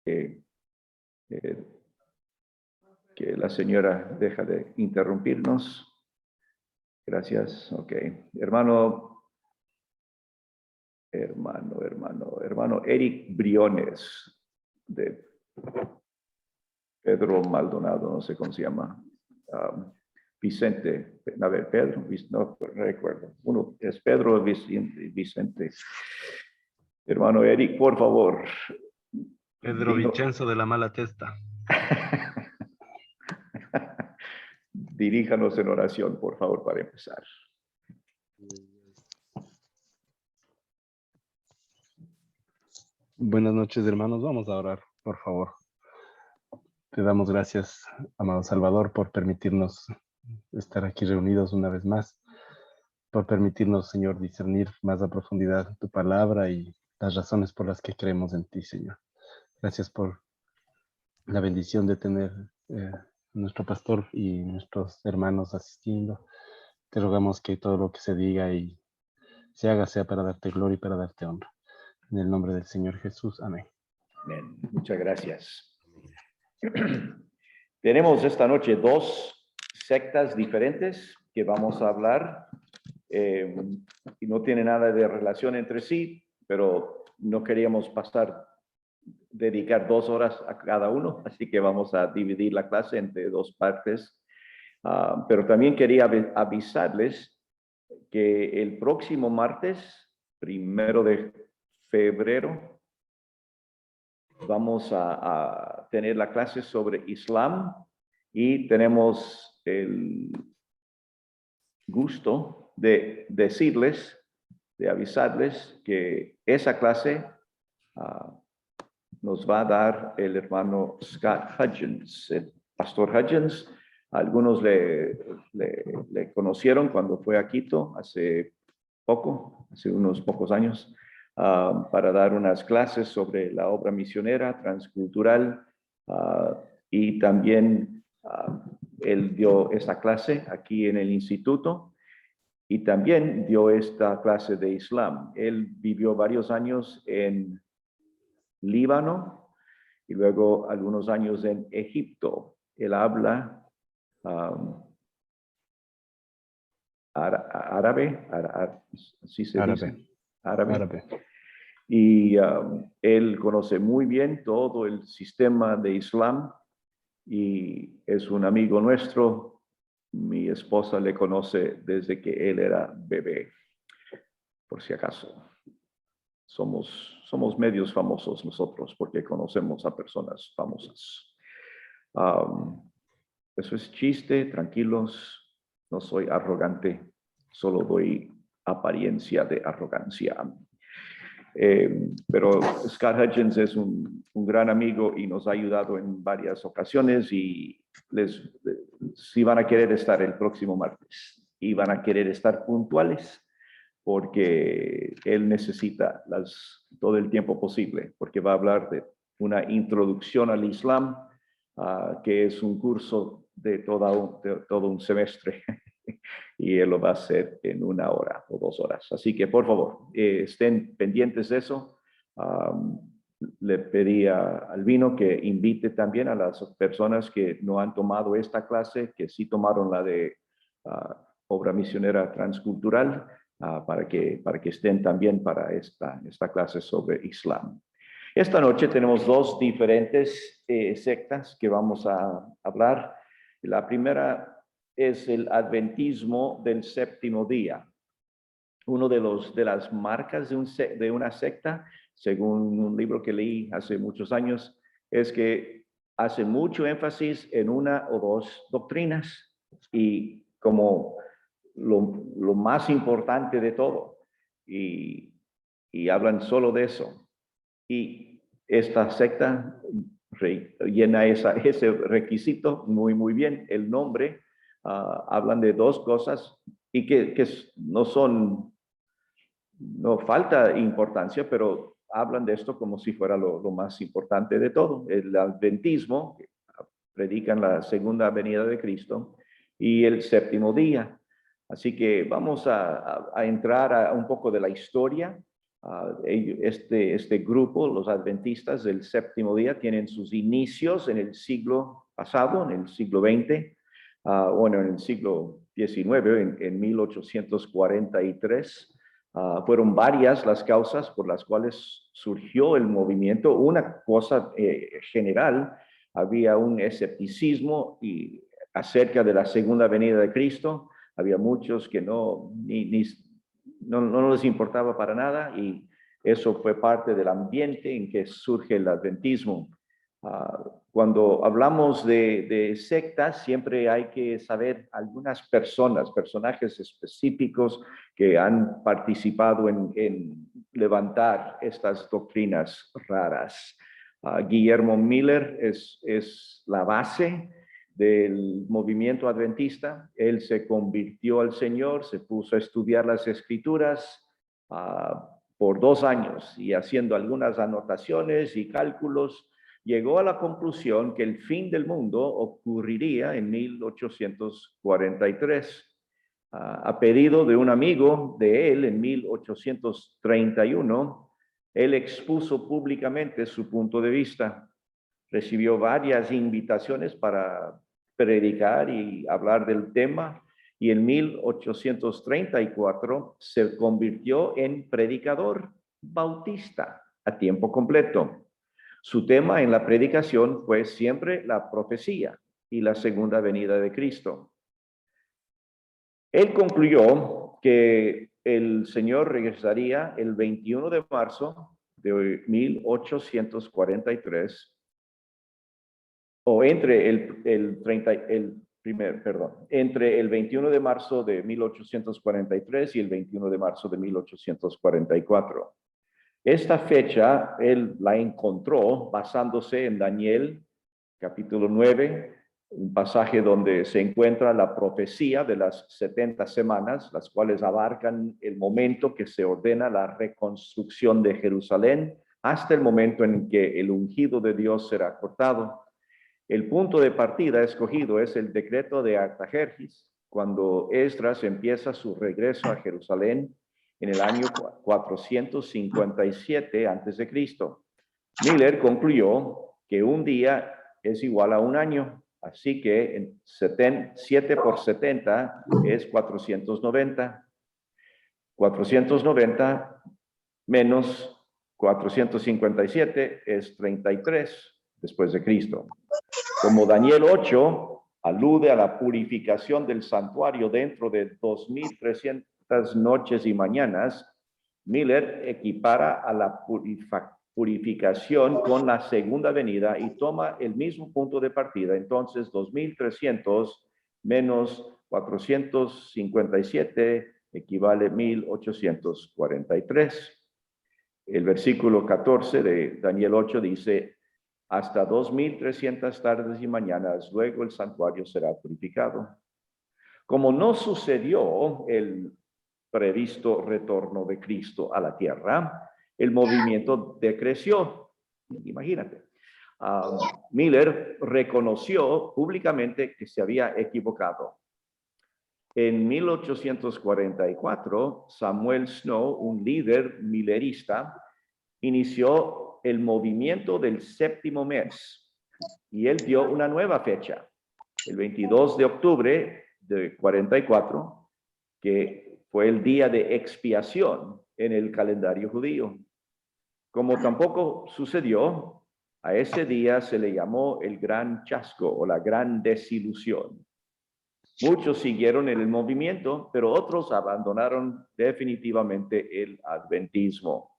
que, que, que la señora deja de interrumpirnos. Gracias. Ok. Hermano Eric Briones, de Pedro Maldonado, no sé cómo se llama. Vicente, a ver, Pedro, no recuerdo. Uno es Pedro Vicente. Hermano Eric, por favor. Pedro Vicenzo de la Mala Testa. Diríjanos en oración, por favor, para empezar. Buenas noches, hermanos. Vamos a orar, por favor. Te damos gracias, amado Salvador, por permitirnos estar aquí reunidos una vez más, por permitirnos, Señor, discernir más a profundidad tu palabra y las razones por las que creemos en ti, Señor. Gracias por la bendición de tener nuestro pastor y nuestros hermanos asistiendo. Te rogamos que todo lo que se diga y se haga sea para darte gloria y para darte honra. En el nombre del Señor Jesús. Amén. Amén. Muchas gracias. Tenemos esta noche dos sectas diferentes que vamos a hablar y no tiene nada de relación entre sí, pero no queríamos dedicar 2 horas a cada uno, así que vamos a dividir la clase entre 2 partes. Pero también quería avisarles que el próximo martes, 1 de febrero, vamos a tener la clase sobre Islam y tenemos el gusto de decirles, de avisarles que esa clase nos va a dar el hermano Scott Hudgens. El pastor Hudgens, algunos le conocieron cuando fue a Quito hace unos pocos años, para dar unas clases sobre la obra misionera transcultural, y también él dio esa clase aquí en el instituto y también dio esta clase de Islam. Él vivió varios años en Líbano y luego algunos años en Egipto. Él habla árabe, así se dice. Árabe. Y él conoce muy bien todo el sistema de Islam y es un amigo nuestro. Mi esposa le conoce desde que él era bebé, por si acaso. Somos medios famosos nosotros porque conocemos a personas famosas. Eso es chiste, tranquilos, no soy arrogante, solo doy apariencia de arrogancia. Pero Scott Hudgens es un gran amigo y nos ha ayudado en varias ocasiones y si van a querer estar el próximo martes y van a querer estar puntuales porque él necesita todo el tiempo posible, porque va a hablar de una introducción al Islam, que es un curso de todo un semestre. Y él lo va a hacer en 1 hora o 2 horas. Así que, por favor, estén pendientes de eso. Le pedí a Albino que invite también a las personas que no han tomado esta clase, que sí tomaron la de obra misionera transcultural, para que estén también para esta clase sobre Islam. Esta noche tenemos 2 diferentes sectas que vamos a hablar. La primera es el adventismo del séptimo día. Uno de las marcas de una secta, según un libro que leí hace muchos años, es que hace mucho énfasis en 1 o 2 doctrinas y como lo más importante de todo, y hablan solo de eso. Y esta secta llena ese requisito muy bien. El nombre, hablan de 2 cosas y que no falta importancia, pero hablan de esto como si fuera lo más importante de todo. El adventismo, predican la segunda venida de Cristo, y el séptimo día. Así que vamos a entrar a un poco de la historia Este grupo, los adventistas del séptimo día, tienen sus inicios en el siglo pasado, en el siglo XX, bueno, en el siglo XIX, en 1843. Fueron varias las causas por las cuales surgió el movimiento. Una cosa general, había un escepticismo acerca de la segunda venida de Cristo. Había muchos que no les importaba para nada, y eso fue parte del ambiente en que surge el adventismo. Cuando hablamos de sectas, siempre hay que saber algunas personajes específicos que han participado en levantar estas doctrinas raras. Guillermo Miller es la base del movimiento adventista. Él se convirtió al Señor, se puso a estudiar las Escrituras por 2 años, y haciendo algunas anotaciones y cálculos, llegó a la conclusión que el fin del mundo ocurriría en 1843. A pedido de un amigo de él, en 1831, él expuso públicamente su punto de vista. Recibió varias invitaciones para predicar y hablar del tema, y en 1834 se convirtió en predicador bautista a tiempo completo. Su tema en la predicación fue siempre la profecía y la segunda venida de Cristo. Él concluyó que el Señor regresaría el 21 de marzo de 1843, o entre entre el 21 de marzo de 1843 y el 21 de marzo de 1844. Esta fecha él la encontró basándose en Daniel capítulo 9, un pasaje donde se encuentra la profecía de las 70 semanas, las cuales abarcan el momento que se ordena la reconstrucción de Jerusalén hasta el momento en que el ungido de Dios será cortado. El punto de partida escogido es el decreto de Artajerjes, cuando Esdras empieza su regreso a Jerusalén en el año 457 a.C. Miller concluyó que un día es igual a un año, así que 7 por 70 es 490. 490 menos 457 es 33 después de Cristo. Como Daniel 8 alude a la purificación del santuario dentro de 2300 noches y mañanas, Miller equipara a la purificación con la segunda venida y toma el mismo punto de partida. Entonces, 2300 menos 457 equivale a 1843. El versículo 14 de Daniel 8 dice: hasta 2300 tardes y mañanas, luego el santuario será purificado. Como no sucedió el previsto retorno de Cristo a la tierra, el movimiento decreció. Imagínate. Miller reconoció públicamente que se había equivocado. En 1844, Samuel Snow, un líder millerista, inició el movimiento del séptimo mes, y él dio una nueva fecha, el 22 de octubre de 44, que fue el día de expiación en el calendario judío. Como tampoco sucedió, a ese día se le llamó el gran chasco o la gran desilusión. Muchos siguieron en el movimiento, pero otros abandonaron definitivamente el adventismo.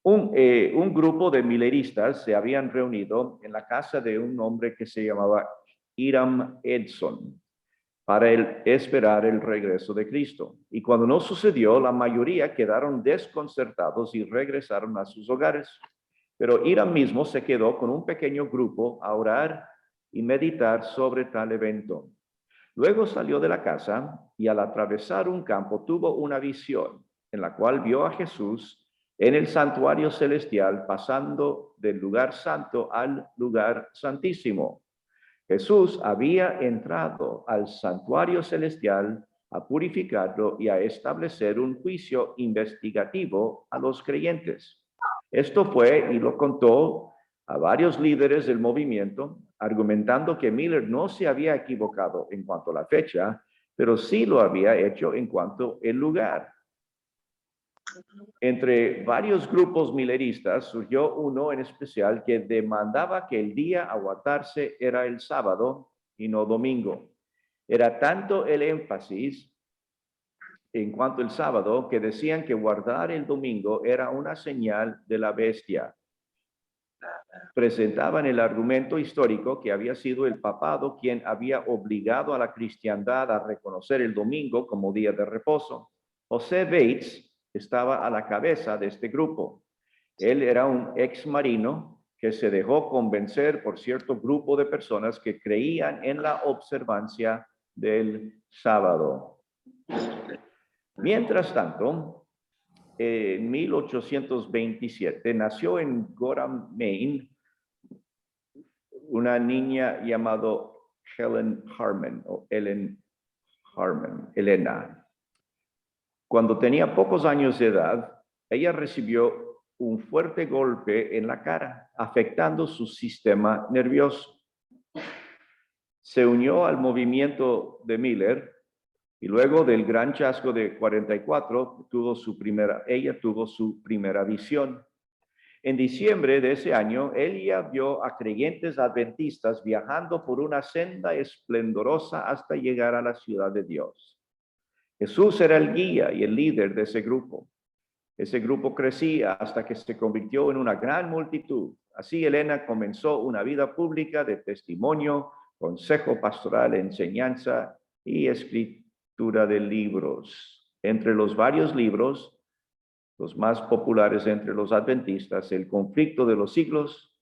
Un grupo de milleristas se habían reunido en la casa de un hombre que se llamaba Hiram Edson para esperar el regreso de Cristo. Y cuando no sucedió, la mayoría quedaron desconcertados y regresaron a sus hogares. Pero Hiram mismo se quedó con un pequeño grupo a orar y meditar sobre tal evento. Luego salió de la casa y al atravesar un campo tuvo una visión en la cual vio a Jesús en el santuario celestial, pasando del lugar santo al lugar santísimo. Jesús había entrado al santuario celestial a purificarlo y a establecer un juicio investigativo a los creyentes. Esto fue y lo contó a varios líderes del movimiento, argumentando que Miller no se había equivocado en cuanto a la fecha, pero sí lo había hecho en cuanto al lugar. Entre varios grupos milleristas surgió uno en especial que demandaba que el día a guardarse era el sábado y no domingo. Era tanto el énfasis en cuanto al sábado que decían que guardar el domingo era una señal de la bestia. Presentaban el argumento histórico que había sido el papado quien había obligado a la cristiandad a reconocer el domingo como día de reposo. José Bates estaba a la cabeza de este grupo. Él era un ex marino que se dejó convencer por cierto grupo de personas que creían en la observancia del sábado. Mientras tanto, en 1827 nació en Gorham, Maine, una niña llamada Helen Harman o Ellen Harman, Elena. Cuando tenía pocos años de edad, ella recibió un fuerte golpe en la cara, afectando su sistema nervioso. Se unió al movimiento de Miller y luego del gran chasco de 44 ella tuvo su primera visión. En diciembre de ese año, ella vio a creyentes adventistas viajando por una senda esplendorosa hasta llegar a la ciudad de Dios. Jesús era el guía y el líder de ese grupo. Ese grupo crecía hasta que se convirtió en una gran multitud. Así Elena comenzó una vida pública de testimonio, consejo pastoral, enseñanza y escritura de libros. Entre los varios libros, los más populares entre los adventistas, El conflicto de los siglos,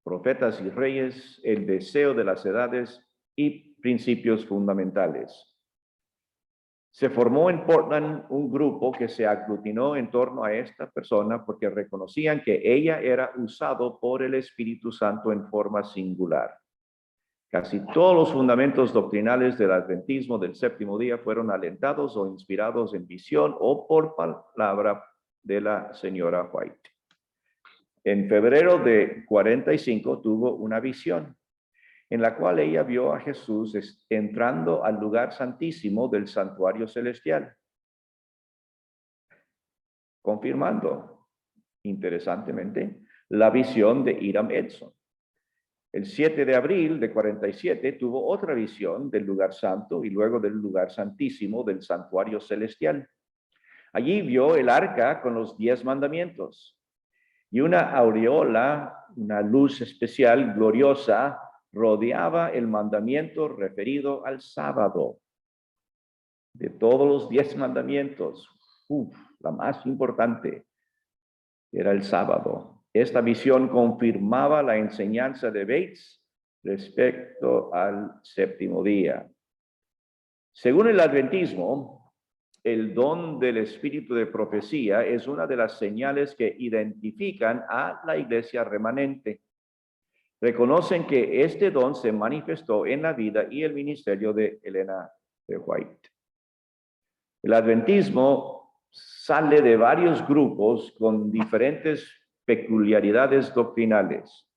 Profetas y Reyes, El deseo de las edades y Principios fundamentales. Se formó en Portland un grupo que se aglutinó en torno a esta persona porque reconocían que ella era usado por el Espíritu Santo en forma singular. Casi todos los fundamentos doctrinales del adventismo del séptimo día fueron alentados o inspirados en visión o por palabra de la señora White. En febrero de 45 tuvo una visión en la cual ella vio a Jesús entrando al lugar santísimo del santuario celestial, confirmando, interesantemente, la visión de Hiram Edson. El 7 de abril de 47 tuvo otra visión del lugar santo y luego del lugar santísimo del santuario celestial. Allí vio el arca con los 10 mandamientos y una aureola, una luz especial gloriosa, rodeaba el mandamiento referido al sábado. De todos los 10 mandamientos, la más importante era el sábado. Esta visión confirmaba la enseñanza de Bates respecto al séptimo día. Según el adventismo, el don del espíritu de profecía es una de las señales que identifican a la iglesia remanente. Reconocen que este don se manifestó en la vida y el ministerio de Elena de White. El adventismo sale de varios grupos con diferentes peculiaridades doctrinales.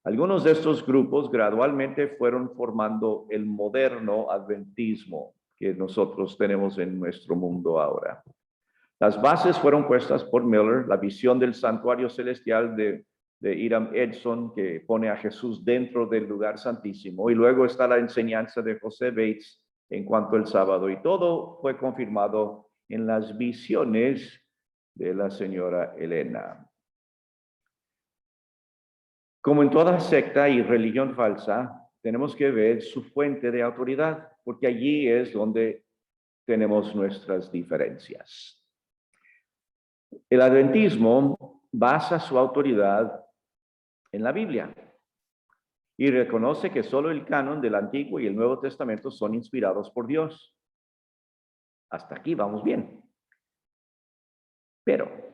Algunos de estos grupos gradualmente fueron formando el moderno adventismo que nosotros tenemos en nuestro mundo ahora. Las bases fueron puestas por Miller, la visión del santuario celestial de Hiram Edson, que pone a Jesús dentro del lugar santísimo, y luego está la enseñanza de José Bates en cuanto al sábado, y todo fue confirmado en las visiones de la señora Elena. Como en toda secta y religión falsa, tenemos que ver su fuente de autoridad, porque allí es donde tenemos nuestras diferencias. El adventismo basa su autoridad en la Biblia y reconoce que solo el canon del Antiguo y el Nuevo Testamento son inspirados por Dios. Hasta aquí vamos bien. Pero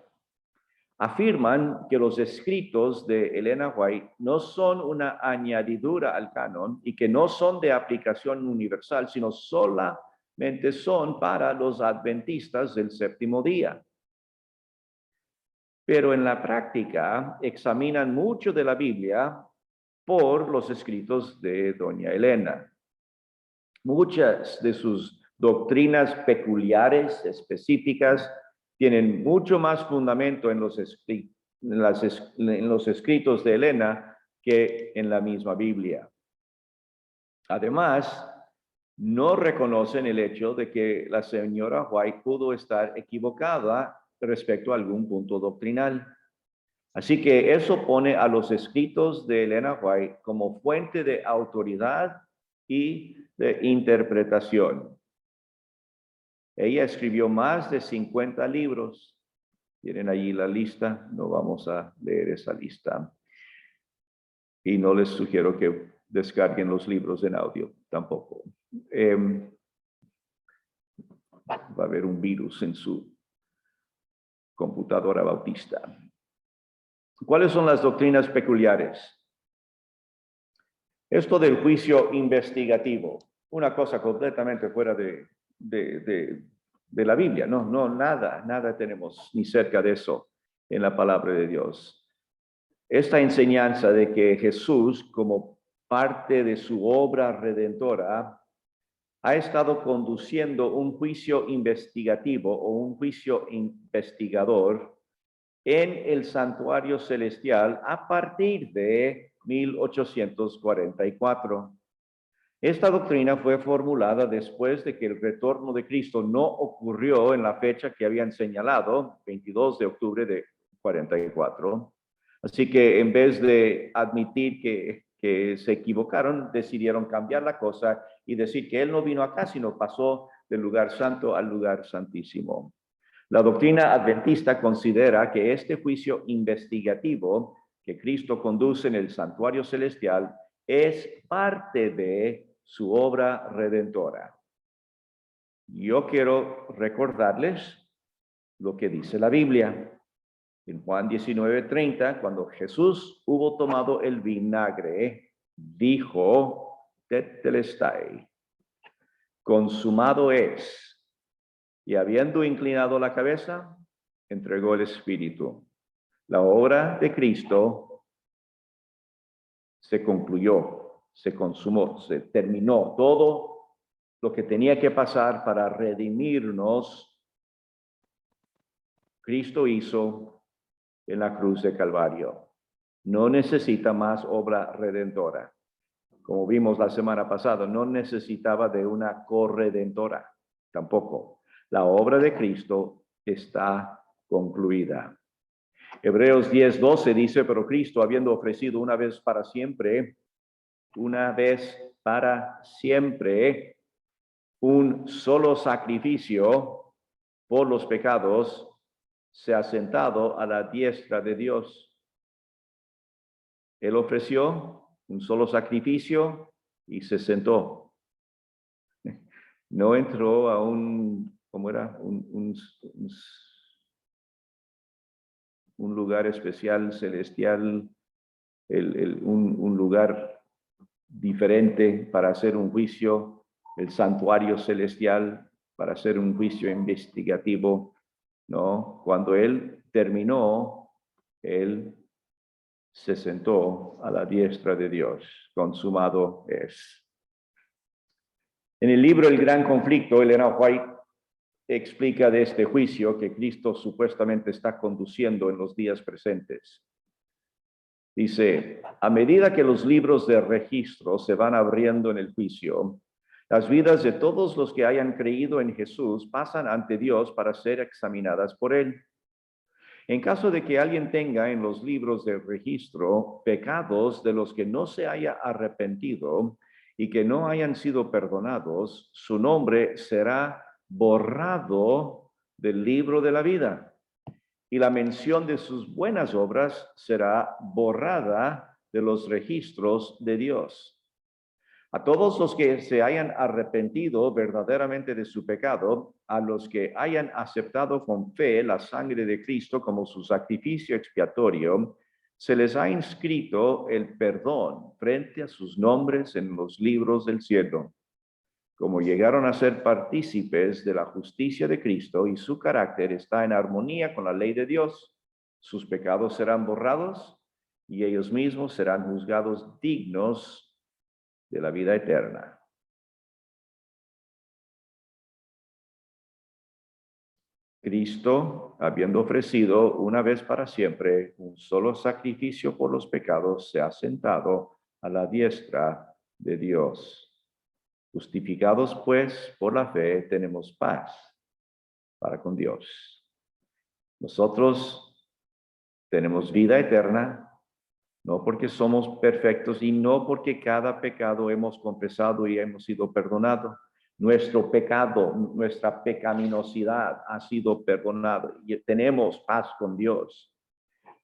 afirman que los escritos de Elena White no son una añadidura al canon y que no son de aplicación universal, sino son para los adventistas del séptimo día. Pero en la práctica examinan mucho de la Biblia por los escritos de doña Elena. Muchas de sus doctrinas peculiares, específicas, tienen mucho más fundamento en los escritos de Elena que en la misma Biblia. Además, no reconocen el hecho de que la señora White pudo estar equivocada respecto a algún punto doctrinal. Así que eso pone a los escritos de Elena White como fuente de autoridad y de interpretación. Ella escribió más de 50 libros. Tienen allí la lista, no vamos a leer esa lista. Y no les sugiero que descarguen los libros en audio, tampoco. Va a haber un virus en su computadora bautista. ¿Cuáles son las doctrinas peculiares? Esto del juicio investigativo, una cosa completamente fuera de la Biblia. No, nada tenemos ni cerca de eso en la palabra de Dios. Esta enseñanza de que Jesús, como parte de su obra redentora, ha estado conduciendo un juicio investigativo o un juicio investigador en el santuario celestial a partir de 1844. Esta doctrina fue formulada después de que el retorno de Cristo no ocurrió en la fecha que habían señalado, 22 de octubre de 44. Así que en vez de admitir que se equivocaron, decidieron cambiar la cosa y decir que Él no vino acá, sino pasó del lugar santo al lugar santísimo. La doctrina adventista considera que este juicio investigativo que Cristo conduce en el santuario celestial es parte de su obra redentora. Yo quiero recordarles lo que dice la Biblia. En Juan 19:30, cuando Jesús hubo tomado el vinagre, dijo, tetelestai, consumado es. Y habiendo inclinado la cabeza, entregó el Espíritu. La obra de Cristo se concluyó, se consumó, se terminó. Todo lo que tenía que pasar para redimirnos, Cristo hizo en la cruz de Calvario. No necesita más obra redentora. Como vimos la semana pasada, no necesitaba de una corredentora, tampoco. La obra de Cristo está concluida. Hebreos 10:12 dice, pero Cristo, habiendo ofrecido una vez para siempre, un solo sacrificio por los pecados, se ha sentado a la diestra de Dios. Él ofreció un solo sacrificio y se sentó. No entró a un lugar especial, celestial, un lugar diferente para hacer un juicio, el santuario celestial para hacer un juicio investigativo. No, cuando él terminó, él se sentó a la diestra de Dios. Consumado es. En el libro El Gran Conflicto, Elena White explica de este juicio que Cristo supuestamente está conduciendo en los días presentes. Dice, a medida que los libros de registro se van abriendo en el juicio, las vidas de todos los que hayan creído en Jesús pasan ante Dios para ser examinadas por Él. En caso de que alguien tenga en los libros de registro pecados de los que no se haya arrepentido y que no hayan sido perdonados, su nombre será borrado del libro de la vida y la mención de sus buenas obras será borrada de los registros de Dios. A todos los que se hayan arrepentido verdaderamente de su pecado, a los que hayan aceptado con fe la sangre de Cristo como su sacrificio expiatorio, se les ha inscrito el perdón frente a sus nombres en los libros del cielo. como llegaron a ser partícipes de la justicia de Cristo y su carácter está en armonía con la ley de Dios, sus pecados serán borrados y ellos mismos serán juzgados dignos de la vida eterna. Cristo, habiendo ofrecido una vez para siempre un solo sacrificio por los pecados, se ha sentado a la diestra de Dios. Justificados, pues, por la fe, tenemos paz para con Dios. Nosotros tenemos vida eterna, no porque somos perfectos y no porque cada pecado hemos confesado y hemos sido perdonados. Nuestro pecado, nuestra pecaminosidad ha sido perdonada y tenemos paz con Dios.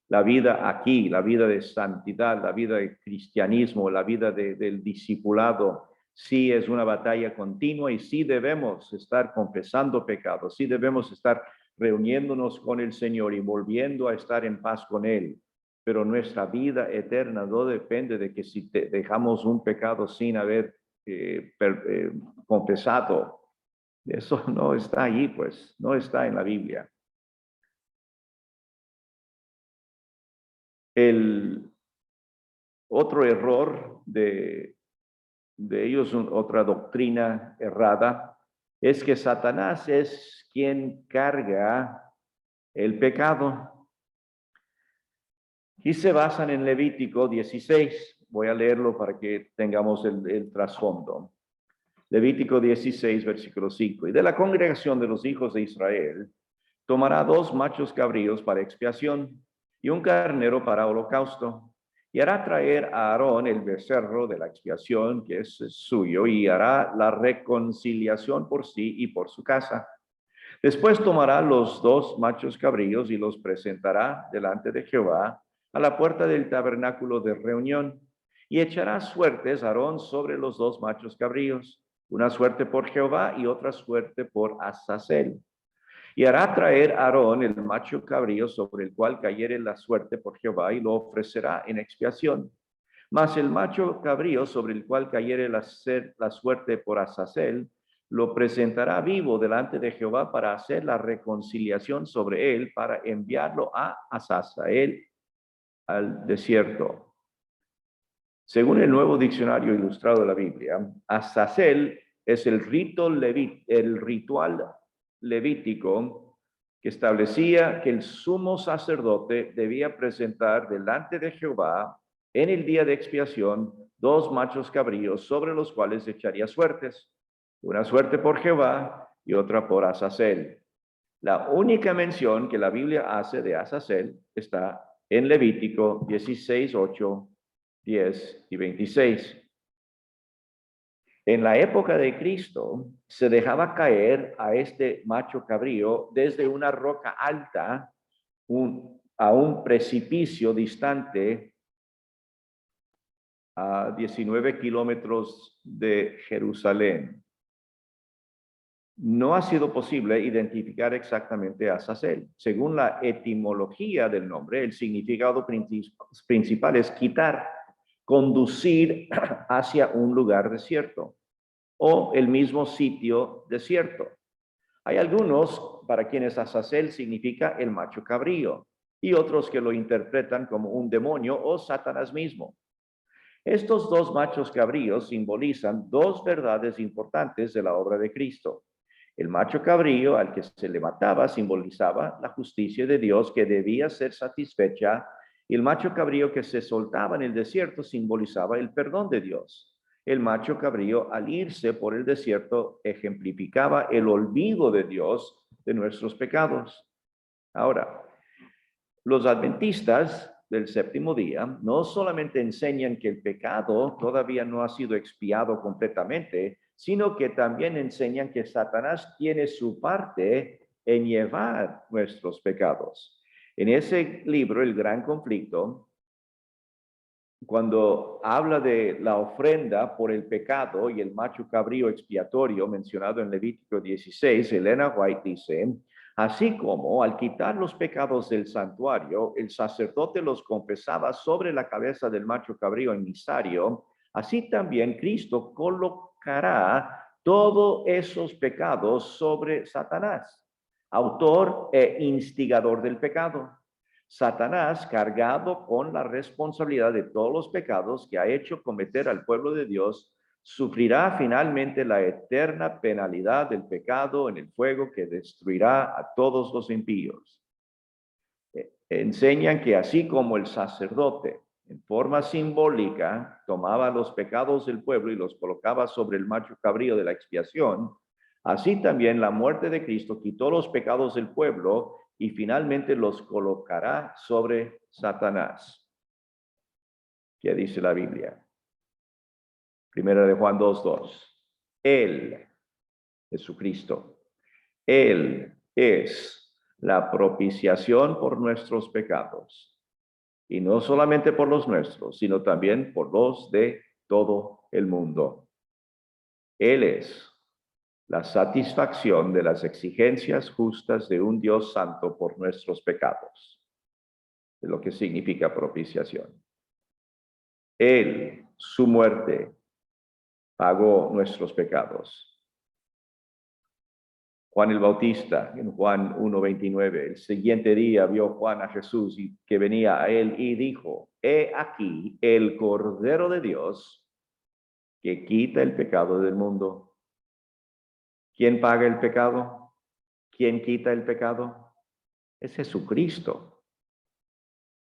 La vida aquí, la vida de santidad, la vida de cristianismo, la vida del discipulado, sí es una batalla continua y sí debemos estar confesando pecados, sí debemos estar reuniéndonos con el Señor y volviendo a estar en paz con Él. Pero nuestra vida eterna no depende de que si dejamos un pecado sin haber confesado. Eso no está allí, pues, no está en la Biblia. El otro error de ellos, otra doctrina errada, es que Satanás es quien carga el pecado. Y se basan en Levítico 16. Voy a leerlo para que tengamos el trasfondo. Levítico 16, versículo 5. Y de la congregación de los hijos de Israel tomará 2 machos cabríos para expiación y un carnero para holocausto. Y hará traer a Aarón el becerro de la expiación, que es suyo, y hará la reconciliación por sí y por su casa. Después tomará los 2 machos cabríos y los presentará delante de Jehová a la puerta del tabernáculo de reunión. Y echará suertes Aarón sobre los 2 machos cabríos, una suerte por Jehová y otra suerte por Azazel. Y hará traer Aarón el macho cabrío sobre el cual cayere la suerte por Jehová y lo ofrecerá en expiación. Mas el macho cabrío sobre el cual cayere la suerte por Azazel, lo presentará vivo delante de Jehová para hacer la reconciliación sobre él, para enviarlo a Azazel al desierto. Según el Nuevo Diccionario Ilustrado de la Biblia, Azazel es el ritual levítico que establecía que el sumo sacerdote debía presentar delante de Jehová en el día de expiación 2 machos cabríos sobre los cuales echaría suertes, una suerte por Jehová y otra por Azazel. La única mención que la Biblia hace de Azazel está en Levítico 16, 8, 10 y 26. En la época de Cristo se dejaba caer a este macho cabrío desde una roca alta a un precipicio distante a 19 kilómetros de Jerusalén. No ha sido posible identificar exactamente a Azazel. Según la etimología del nombre, el significado principal es quitar, conducir hacia un lugar desierto o el mismo sitio desierto. Hay algunos para quienes Azazel significa el macho cabrío y otros que lo interpretan como un demonio o Satanás mismo. Estos 2 machos cabríos simbolizan 2 verdades importantes de la obra de Cristo. El macho cabrío al que se le mataba simbolizaba la justicia de Dios que debía ser satisfecha, y el macho cabrío que se soltaba en el desierto simbolizaba el perdón de Dios. El macho cabrío al irse por el desierto ejemplificaba el olvido de Dios de nuestros pecados. Ahora, los adventistas del séptimo día no solamente enseñan que el pecado todavía no ha sido expiado completamente, sino que también enseñan que Satanás tiene su parte en llevar nuestros pecados. En ese libro, El Gran Conflicto, cuando habla de la ofrenda por el pecado y el macho cabrío expiatorio mencionado en Levítico 16, Elena White dice: así como al quitar los pecados del santuario, el sacerdote los confesaba sobre la cabeza del macho cabrío emisario, así también Cristo colocará todos esos pecados sobre Satanás, autor e instigador del pecado. Satanás, cargado con la responsabilidad de todos los pecados que ha hecho cometer al pueblo de Dios, sufrirá finalmente la eterna penalidad del pecado en el fuego que destruirá a todos los impíos. Enseñan que así como el sacerdote, en forma simbólica, tomaba los pecados del pueblo y los colocaba sobre el macho cabrío de la expiación, así también la muerte de Cristo quitó los pecados del pueblo y finalmente los colocará sobre Satanás. ¿Qué dice la Biblia? Primera de Juan 2:2. Él, Jesucristo, Él es la propiciación por nuestros pecados. Y no solamente por los nuestros, sino también por los de todo el mundo. Él es la satisfacción de las exigencias justas de un Dios santo por nuestros pecados. Es lo que significa propiciación. Él, su muerte, pagó nuestros pecados. Juan el Bautista, en Juan 1:29, el siguiente día vio Juan a Jesús y que venía a él y dijo: he aquí el Cordero de Dios que quita el pecado del mundo. ¿Quién paga el pecado? ¿Quién quita el pecado? Es Jesucristo.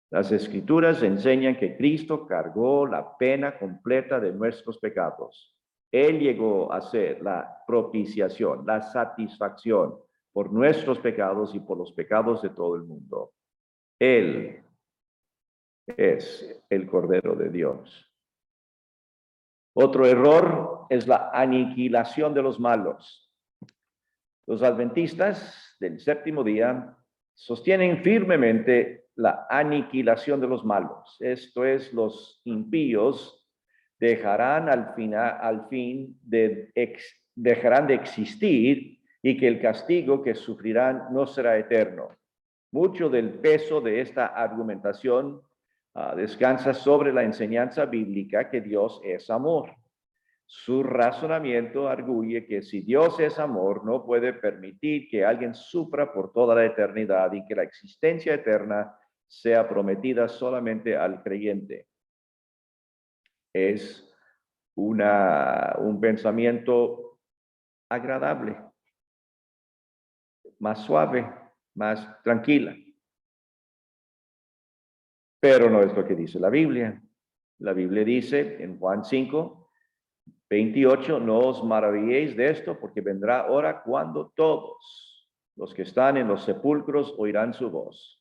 Las Escrituras enseñan que Cristo cargó la pena completa de nuestros pecados. Él llegó a ser la propiciación, la satisfacción por nuestros pecados y por los pecados de todo el mundo. Él es el Cordero de Dios. Otro error es la aniquilación de los malos. Los adventistas del séptimo día sostienen firmemente la aniquilación de los malos. Esto es, los impíos dejarán dejarán de existir y que el castigo que sufrirán no será eterno. Mucho del peso de esta argumentación descansa sobre la enseñanza bíblica que Dios es amor. Su razonamiento arguye que si Dios es amor, no puede permitir que alguien sufra por toda la eternidad y que la existencia eterna sea prometida solamente al creyente. Es un pensamiento agradable, más suave, más tranquila. Pero no es lo que dice la Biblia. La Biblia dice en Juan 5:28, no os maravilléis de esto, porque vendrá hora cuando todos los que están en los sepulcros oirán su voz.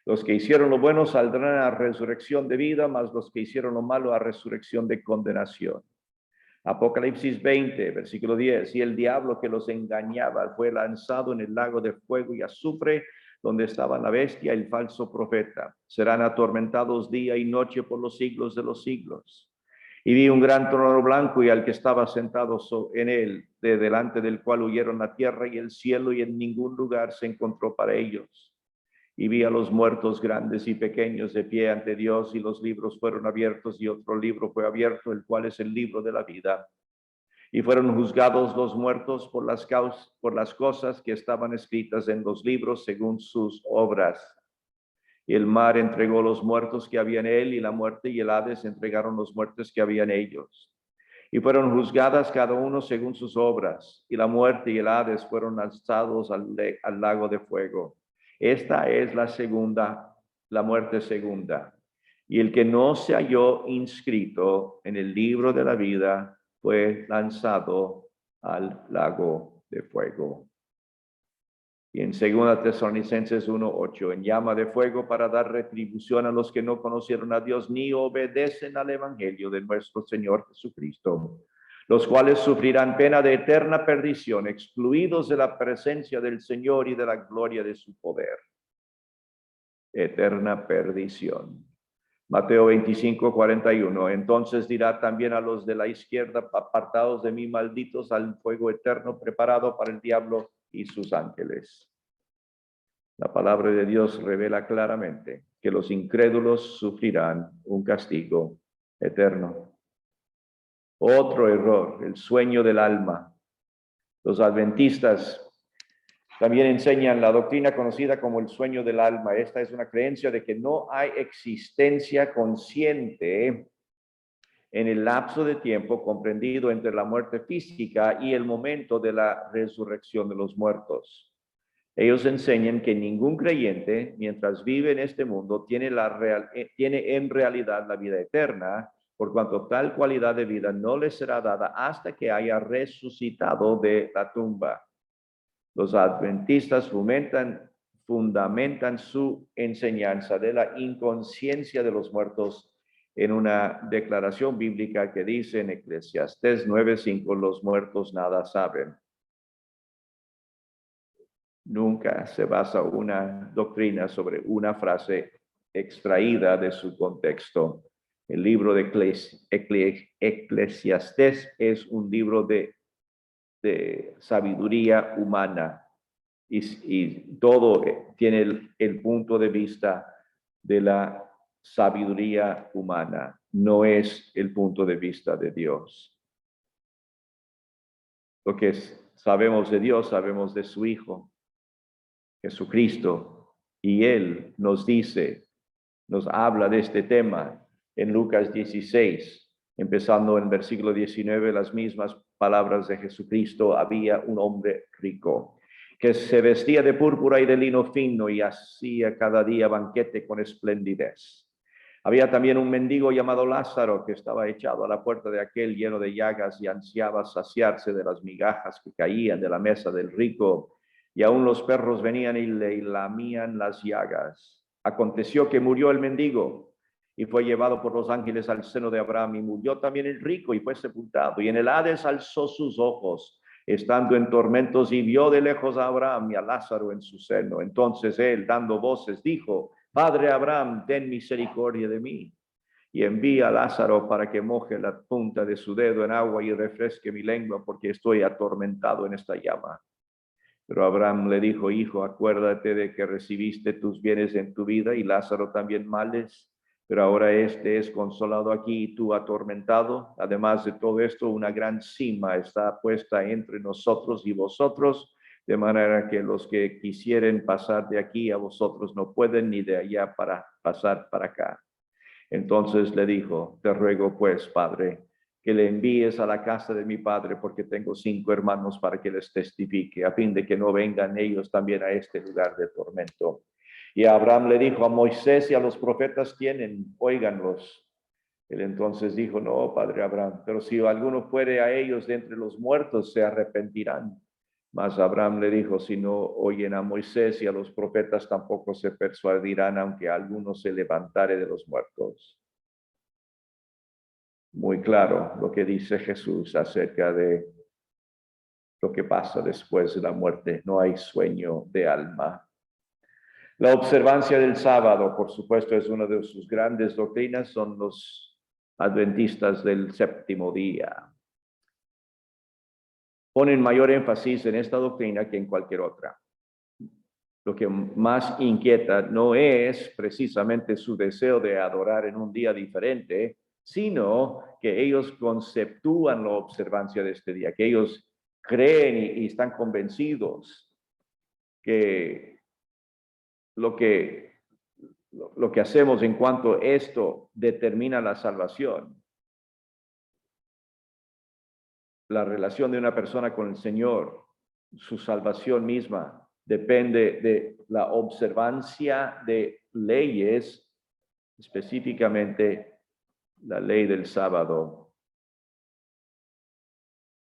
Los que hicieron lo bueno saldrán a resurrección de vida, mas los que hicieron lo malo a resurrección de condenación. Apocalipsis 20, versículo 10. Y el diablo que los engañaba fue lanzado en el lago de fuego y azufre, donde estaba la bestia y el falso profeta. Serán atormentados día y noche por los siglos de los siglos. Y vi un gran trono blanco y al que estaba sentado en él, de delante del cual huyeron la tierra y el cielo, y en ningún lugar se encontró para ellos. Y vi a los muertos grandes y pequeños de pie ante Dios, y los libros fueron abiertos, y otro libro fue abierto, el cual es el libro de la vida. Y fueron juzgados los muertos por las cosas que estaban escritas en los libros según sus obras. Y el mar entregó los muertos que había en él, y la muerte y el Hades entregaron los muertos que había en ellos. Y fueron juzgadas cada uno según sus obras, y la muerte y el Hades fueron lanzados al lago de fuego. Esta es la muerte segunda. Y el que no se halló inscrito en el libro de la vida fue lanzado al lago de fuego. Y en 2 Tesalonicenses 1:8, en llama de fuego para dar retribución a los que no conocieron a Dios ni obedecen al evangelio de nuestro Señor Jesucristo, los cuales sufrirán pena de eterna perdición, excluidos de la presencia del Señor y de la gloria de su poder. Eterna perdición. Mateo 25:41, entonces dirá también a los de la izquierda, apartados de mí, malditos, al fuego eterno preparado para el diablo y sus ángeles. La palabra de Dios revela claramente que los incrédulos sufrirán un castigo eterno. Otro error, el sueño del alma. Los adventistas también enseñan la doctrina conocida como el sueño del alma. Esta es una creencia de que no hay existencia consciente en el lapso de tiempo comprendido entre la muerte física y el momento de la resurrección de los muertos. Ellos enseñan que ningún creyente, mientras vive en este mundo, tiene en realidad la vida eterna, por cuanto tal cualidad de vida no le será dada hasta que haya resucitado de la tumba. Los adventistas fundamentan su enseñanza de la inconsciencia de los muertos en una declaración bíblica que dice en Eclesiastés 9:5, los muertos nada saben. Nunca se basa una doctrina sobre una frase extraída de su contexto. El libro de Eclesiastés es un libro de sabiduría humana y todo tiene el punto de vista de la sabiduría humana, no es el punto de vista de Dios. Lo que sabemos de Dios, sabemos de su Hijo, Jesucristo, y Él nos dice, nos habla de este tema en Lucas 16, empezando en versículo 19, las mismas palabras de Jesucristo. Había un hombre rico que se vestía de púrpura y de lino fino y hacía cada día banquete con esplendidez. Había también un mendigo llamado Lázaro que estaba echado a la puerta de aquel lleno de llagas y ansiaba saciarse de las migajas que caían de la mesa del rico, y aún los perros venían y le lamían las llagas. Aconteció que murió el mendigo y fue llevado por los ángeles al seno de Abraham, y murió también el rico y fue sepultado. Y en el Hades alzó sus ojos, estando en tormentos, y vio de lejos a Abraham y a Lázaro en su seno. Entonces él, dando voces, dijo: Padre Abraham, ten misericordia de mí, y envía a Lázaro para que moje la punta de su dedo en agua y refresque mi lengua, porque estoy atormentado en esta llama. Pero Abraham le dijo: Hijo, acuérdate de que recibiste tus bienes en tu vida y Lázaro también males, pero ahora este es consolado aquí y tú atormentado. Además de todo esto, una gran sima está puesta entre nosotros y vosotros, de manera que los que quisieren pasar de aquí a vosotros no pueden, ni de allá para pasar para acá. Entonces le dijo: Te ruego pues, Padre, que le envíes a la casa de mi padre, porque tengo 5 hermanos, para que les testifique, a fin de que no vengan ellos también a este lugar de tormento. Y Abraham le dijo: a Moisés y a los profetas tienen, óiganlos. Él entonces dijo: No, padre Abraham, pero si alguno fuere a ellos de entre los muertos, se arrepentirán. Mas Abraham le dijo: Si no oyen a Moisés y a los profetas, tampoco se persuadirán, aunque alguno se levantare de los muertos. Muy claro lo que dice Jesús acerca de lo que pasa después de la muerte. No hay sueño de alma. La observancia del sábado, por supuesto, es una de sus grandes doctrinas. Son los adventistas del séptimo día. Ponen mayor énfasis en esta doctrina que en cualquier otra. Lo que más inquieta no es precisamente su deseo de adorar en un día diferente, sino que ellos conceptúan la observancia de este día, que ellos creen y están convencidos que lo que hacemos en cuanto a esto determina la salvación. La relación de una persona con el Señor, su salvación misma, depende de la observancia de leyes, específicamente la ley del sábado.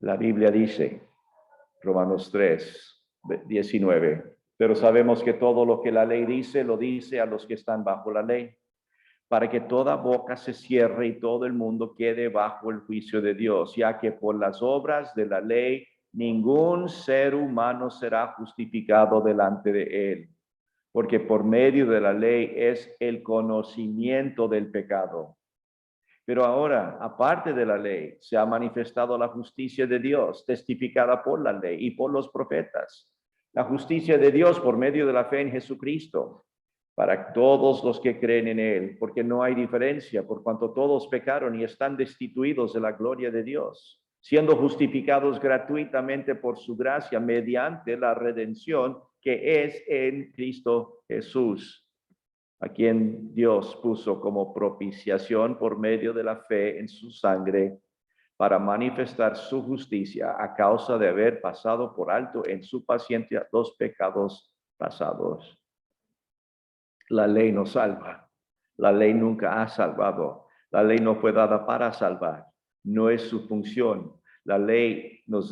La Biblia dice, Romanos 3:19, pero sabemos que todo lo que la ley dice, lo dice a los que están bajo la ley, para que toda boca se cierre y todo el mundo quede bajo el juicio de Dios, ya que por las obras de la ley ningún ser humano será justificado delante de él, porque por medio de la ley es el conocimiento del pecado. Pero ahora, aparte de la ley, se ha manifestado la justicia de Dios, testificada por la ley y por los profetas. La justicia de Dios por medio de la fe en Jesucristo, para todos los que creen en él, porque no hay diferencia, por cuanto todos pecaron y están destituidos de la gloria de Dios, siendo justificados gratuitamente por su gracia mediante la redención que es en Cristo Jesús, a quien Dios puso como propiciación por medio de la fe en su sangre, para manifestar su justicia a causa de haber pasado por alto en su paciencia los pecados pasados. La ley no salva. La ley nunca ha salvado. La ley no fue dada para salvar. No es su función. La ley nos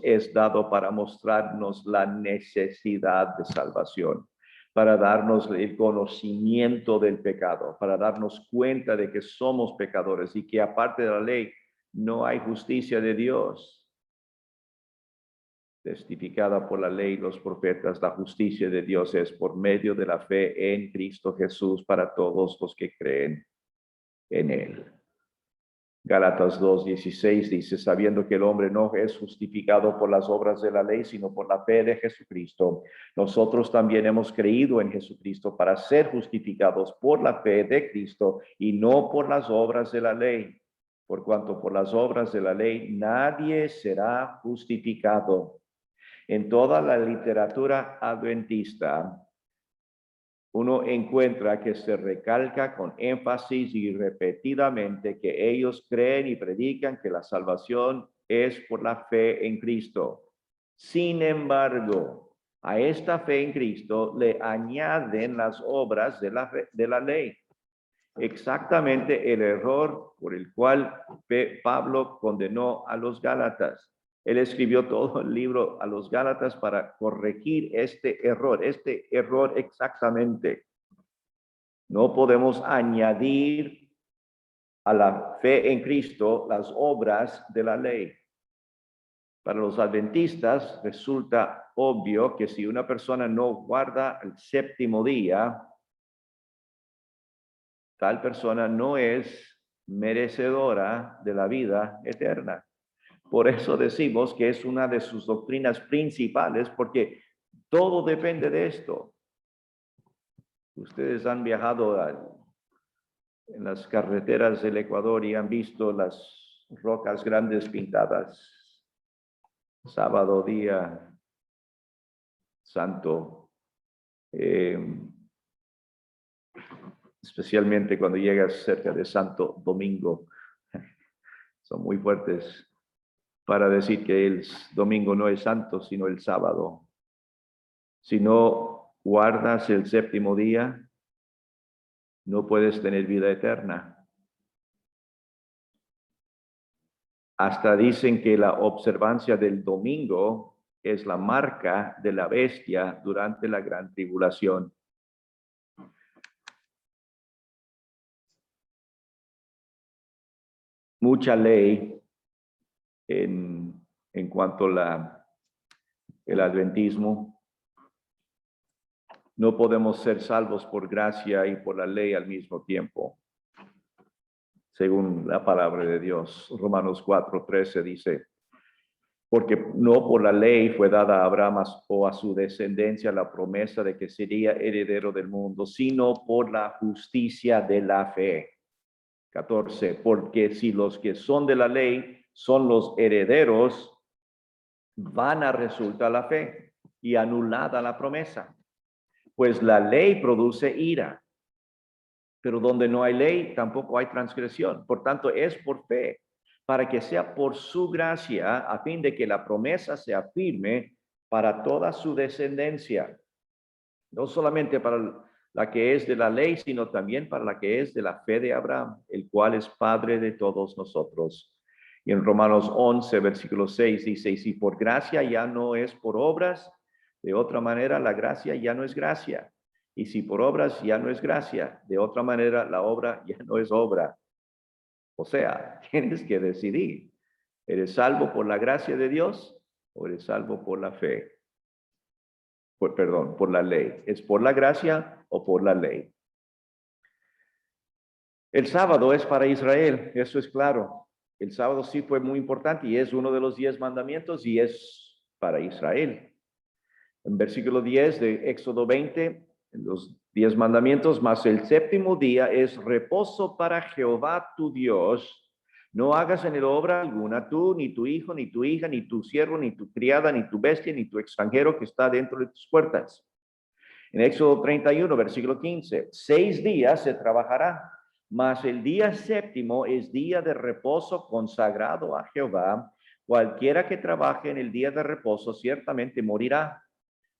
es dado para mostrarnos la necesidad de salvación, para darnos el conocimiento del pecado, para darnos cuenta de que somos pecadores y que aparte de la ley no hay justicia de Dios. Testificada por la ley y los profetas, la justicia de Dios es por medio de la fe en Cristo Jesús para todos los que creen en él. Gálatas 2:16 dice, sabiendo que el hombre no es justificado por las obras de la ley, sino por la fe de Jesucristo. Nosotros también hemos creído en Jesucristo para ser justificados por la fe de Cristo y no por las obras de la ley. Por cuanto por las obras de la ley nadie será justificado. En toda la literatura adventista, uno encuentra que se recalca con énfasis y repetidamente que ellos creen y predican que la salvación es por la fe en Cristo. Sin embargo, a esta fe en Cristo le añaden las obras de la ley. Exactamente el error por el cual Pablo condenó a los Gálatas. Él escribió todo el libro a los Gálatas para corregir este error exactamente. No podemos añadir a la fe en Cristo las obras de la ley. Para los adventistas resulta obvio que si una persona no guarda el séptimo día, tal persona no es merecedora de la vida eterna. Por eso decimos que es una de sus doctrinas principales, porque todo depende de esto. Ustedes han viajado en las carreteras del Ecuador y han visto las rocas grandes pintadas. Sábado, día santo. Especialmente cuando llegas cerca de Santo Domingo. Son muy fuertes para decir que el domingo no es santo, sino el sábado. Si no guardas el séptimo día, no puedes tener vida eterna. Hasta dicen que la observancia del domingo es la marca de la bestia durante la gran tribulación. Mucha ley en cuanto a el adventismo. No podemos ser salvos por gracia y por la ley al mismo tiempo, según la palabra de Dios. Romanos 4:13 dice, porque no por la ley fue dada a Abraham o a su descendencia la promesa de que sería heredero del mundo, sino por la justicia de la fe. 14, porque si los que son de la ley son los herederos, vana resulta la fe y anulada la promesa. Pues la ley produce ira, pero donde no hay ley, tampoco hay transgresión. Por tanto, es por fe, para que sea por su gracia, a fin de que la promesa sea firme para toda su descendencia. No solamente para la que es de la ley, sino también para la que es de la fe de Abraham, el cual es Padre de todos nosotros. Y en Romanos 11, versículo 6 dice, y si por gracia ya no es por obras, de otra manera la gracia ya no es gracia. Y si por obras ya no es gracia, de otra manera la obra ya no es obra. O sea, tienes que decidir. ¿Eres salvo por la gracia de Dios o eres salvo por la fe? Por la ley. ¿Es por la gracia o por la ley? El sábado es para Israel, eso es claro. El sábado sí fue muy importante y es uno de los 10 mandamientos y es para Israel. En versículo 10 de Éxodo 20, los 10 mandamientos, más el séptimo día es reposo para Jehová tu Dios. No hagas en él obra alguna, tú, ni tu hijo, ni tu hija, ni tu siervo, ni tu criada, ni tu bestia, ni tu extranjero que está dentro de tus puertas. En Éxodo 31, versículo 15, 6 días se trabajará, mas el día séptimo es día de reposo consagrado a Jehová. Cualquiera que trabaje en el día de reposo ciertamente morirá.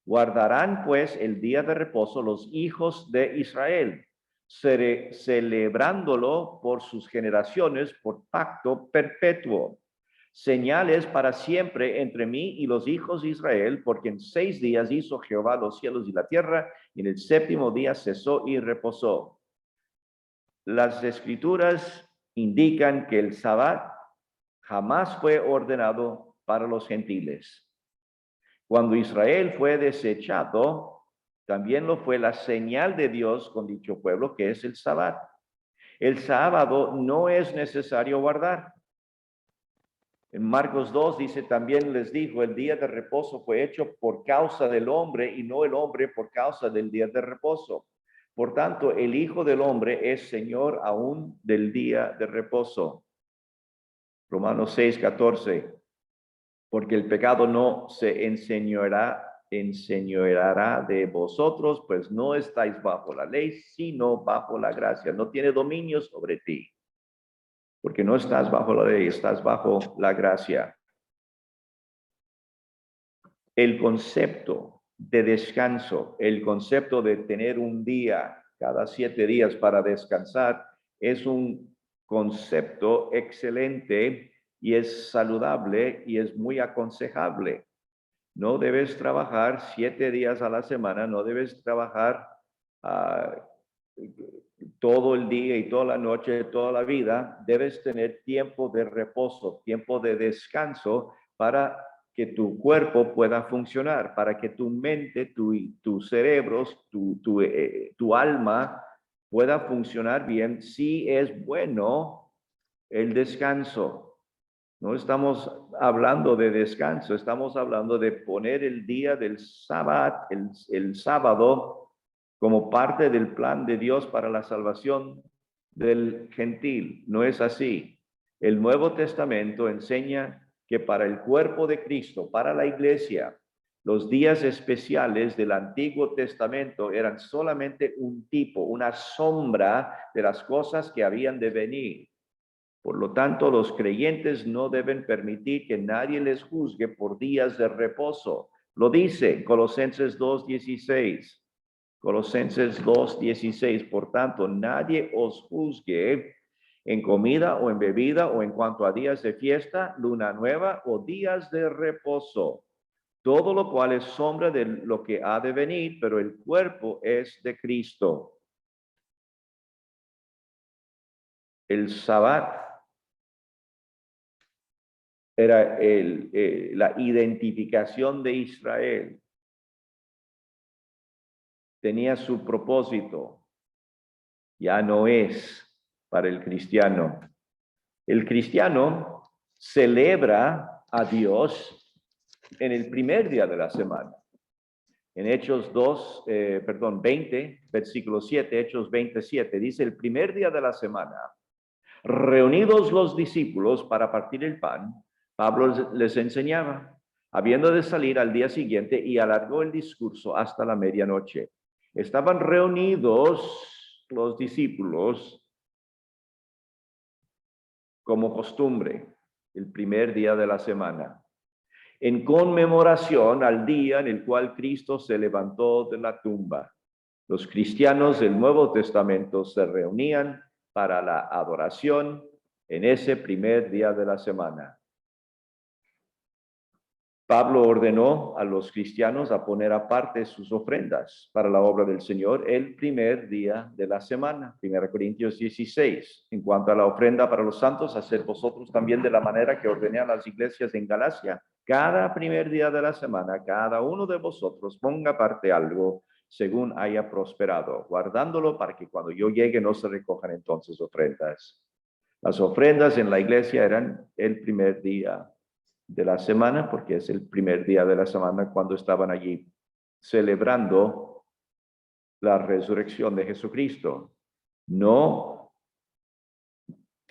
Guardarán pues el día de reposo los hijos de Israel, celebrándolo por sus generaciones, por pacto perpetuo. Señales para siempre entre mí y los hijos de Israel, porque en 6 días hizo Jehová los cielos y la tierra, y en el séptimo día cesó y reposó. Las escrituras indican que el Sabbat jamás fue ordenado para los gentiles. Cuando Israel fue desechado, también lo fue la señal de Dios con dicho pueblo, que es el Sabbat. El sábado no es necesario guardar. En Marcos 2 dice, también les dijo, el día de reposo fue hecho por causa del hombre y no el hombre por causa del día de reposo. Por tanto, el Hijo del Hombre es Señor aún del día de reposo. Romanos 6, 14. Porque el pecado no se enseñoreará de vosotros, pues no estáis bajo la ley, sino bajo la gracia. No tiene dominio sobre ti, porque no estás bajo la ley, estás bajo la gracia. El concepto de descanso, el concepto de tener un día cada 7 días para descansar, es un concepto excelente y es saludable y es muy aconsejable. No debes trabajar 7 días a la semana, no debes trabajar todo el día y toda la noche, toda la vida. Debes tener tiempo de reposo, tiempo de descanso para que tu cuerpo pueda funcionar, para que tu mente, tus cerebros, tu alma pueda funcionar bien. Sí es bueno el descanso. No estamos hablando de descanso, estamos hablando de poner el día del sábado, el sábado, como parte del plan de Dios para la salvación del gentil. No es así. El Nuevo Testamento enseña que para el cuerpo de Cristo, para la iglesia, los días especiales del Antiguo Testamento eran solamente un tipo, una sombra de las cosas que habían de venir. Por lo tanto, los creyentes no deben permitir que nadie les juzgue por días de reposo. Lo dice Colosenses 2:16. Colosenses 2:16. Por tanto, nadie os juzgue en comida o en bebida o en cuanto a días de fiesta, luna nueva o días de reposo. Todo lo cual es sombra de lo que ha de venir, pero el cuerpo es de Cristo. El Sabbat era la identificación de Israel. Tenía su propósito. Ya no es para el cristiano. El cristiano celebra a Dios en el primer día de la semana. En Hechos 20, versículo 7, Hechos 27, dice, el primer día de la semana, reunidos los discípulos para partir el pan, Pablo les enseñaba, habiendo de salir al día siguiente, y alargó el discurso hasta la medianoche. Estaban reunidos los discípulos como costumbre, el primer día de la semana, en conmemoración al día en el cual Cristo se levantó de la tumba. Los cristianos del Nuevo Testamento se reunían para la adoración en ese primer día de la semana. Pablo ordenó a los cristianos a poner aparte sus ofrendas para la obra del Señor el primer día de la semana. 1 Corintios 16. En cuanto a la ofrenda para los santos, hacer vosotros también de la manera que ordené a las iglesias en Galacia. Cada primer día de la semana, cada uno de vosotros ponga aparte algo según haya prosperado, guardándolo para que cuando yo llegue no se recojan entonces ofrendas. Las ofrendas en la iglesia eran el primer día de la semana, porque es el primer día de la semana cuando estaban allí celebrando la resurrección de Jesucristo. No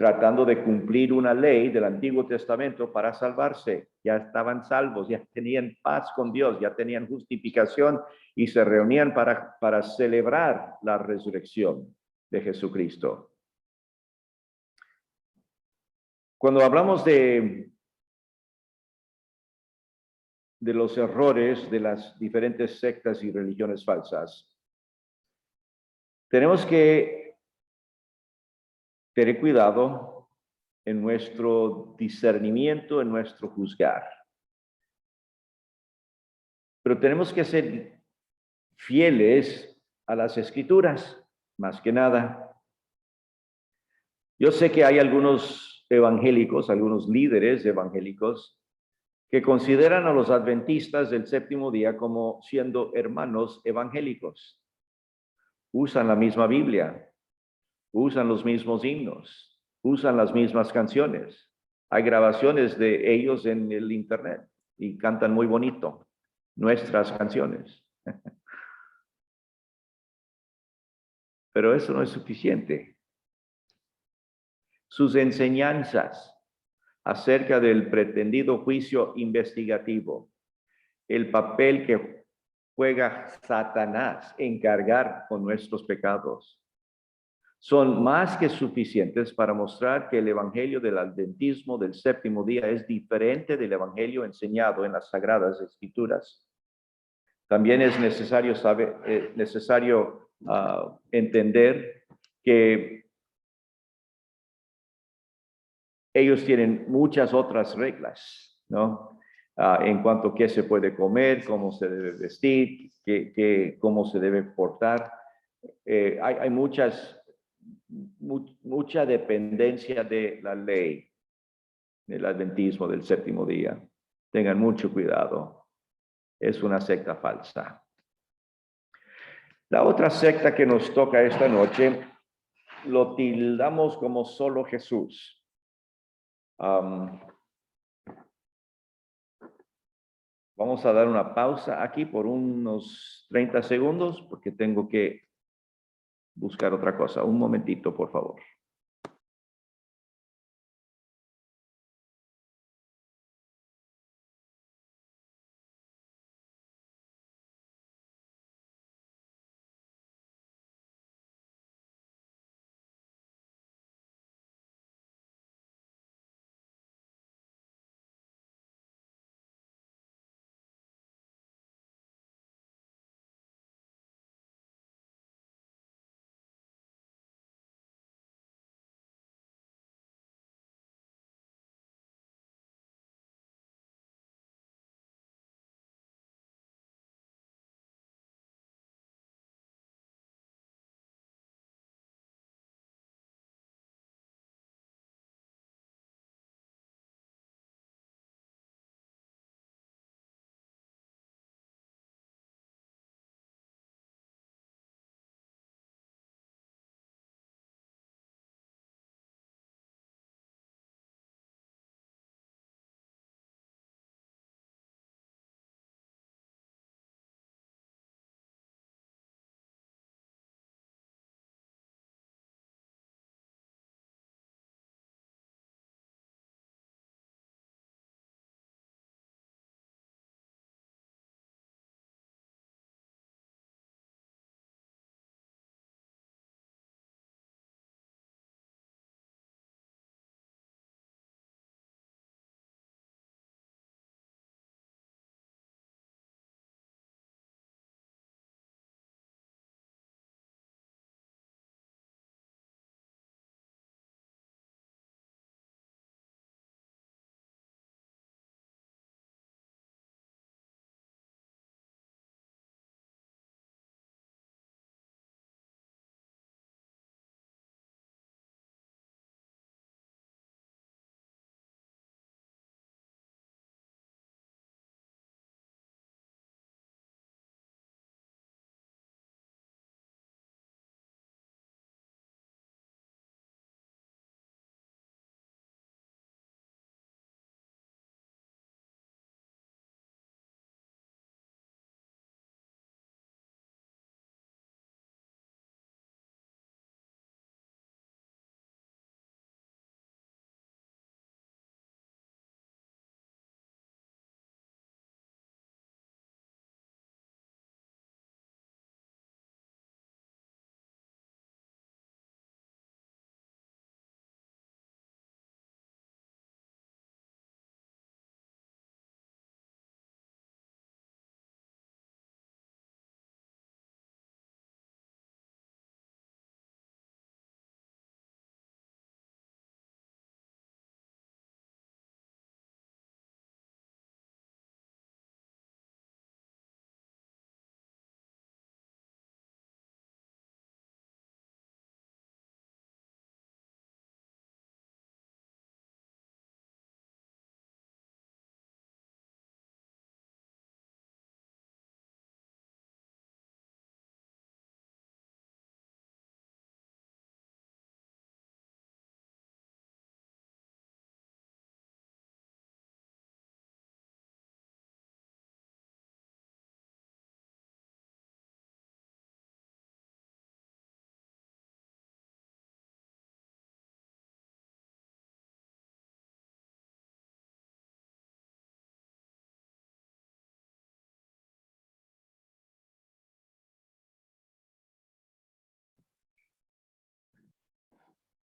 tratando de cumplir una ley del Antiguo Testamento para salvarse. Ya estaban salvos, ya tenían paz con Dios, ya tenían justificación y se reunían para celebrar la resurrección de Jesucristo. Cuando hablamos de los errores de las diferentes sectas y religiones falsas, tenemos que tener cuidado en nuestro discernimiento, en nuestro juzgar. Pero tenemos que ser fieles a las Escrituras, más que nada. Yo sé que hay algunos evangélicos, algunos líderes evangélicos, que consideran a los adventistas del séptimo día como siendo hermanos evangélicos. Usan la misma Biblia, usan los mismos himnos, usan las mismas canciones. Hay grabaciones de ellos en el internet y cantan muy bonito nuestras canciones. Pero eso no es suficiente. Sus enseñanzas acerca del pretendido juicio investigativo, el papel que juega Satanás en cargar con nuestros pecados, son más que suficientes para mostrar que el evangelio del adventismo del séptimo día es diferente del evangelio enseñado en las Sagradas Escrituras. También es necesario entender que ellos tienen muchas otras reglas, ¿no? En cuanto a qué se puede comer, cómo se debe vestir, cómo se debe portar. Hay mucha dependencia de la ley del adventismo del séptimo día. Tengan mucho cuidado. Es una secta falsa. La otra secta que nos toca esta noche lo tildamos como solo Jesús. Vamos a dar una pausa aquí por unos 30 segundos porque tengo que buscar otra cosa. Un momentito, por favor.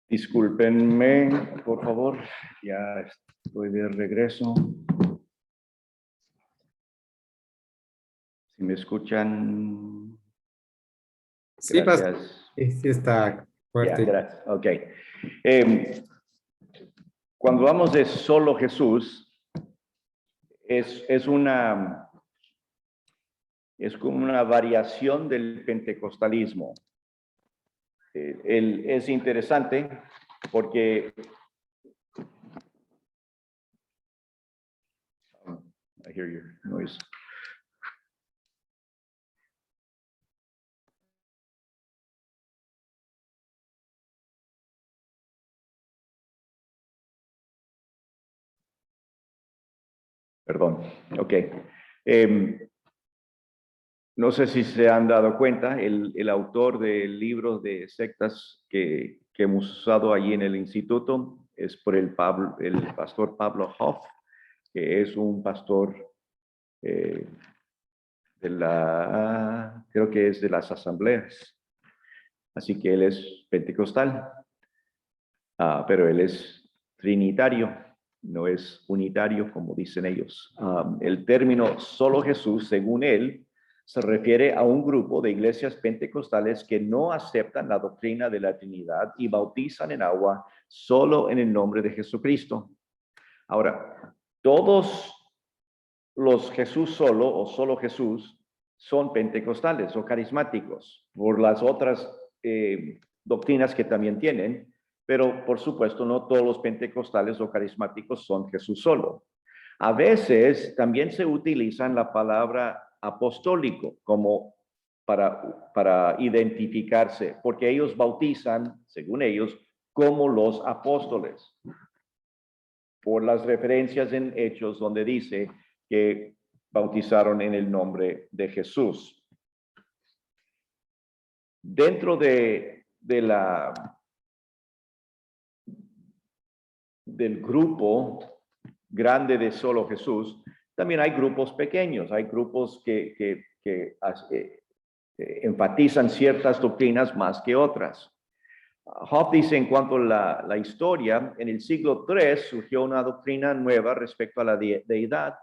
Discúlpenme, por favor, ya estoy de regreso. Si me escuchan, Sí, pastor. gracias. Sí está Ya, fuerte. gracias. Ok. Cuando hablamos de solo Jesús, es como una variación del pentecostalismo. Es interesante porque I hear your noise. Perdón. Ok. No sé si se han dado cuenta, el autor del libro de sectas que hemos usado allí en el instituto es por el pastor Pablo Hoff, que es un pastor eh, creo que es de las asambleas. Así que él es pentecostal, pero él es trinitario, no es unitario como dicen ellos. El término solo Jesús, según él, se refiere a un grupo de iglesias pentecostales que no aceptan la doctrina de la Trinidad y bautizan en agua solo en el nombre de Jesucristo. Ahora, todos los Jesús solo o solo Jesús son pentecostales o carismáticos por las otras doctrinas que también tienen, pero por supuesto no todos los pentecostales o carismáticos son Jesús solo. A veces también se utilizan la palabra apostólico como para identificarse, porque ellos bautizan, según ellos, como los apóstoles, por las referencias en Hechos donde dice que bautizaron en el nombre de Jesús. Dentro del grupo grande de solo Jesús, también hay grupos pequeños, hay grupos que enfatizan ciertas doctrinas más que otras. Hoff dice en cuanto a la historia, en el siglo III surgió una doctrina nueva respecto a la deidad.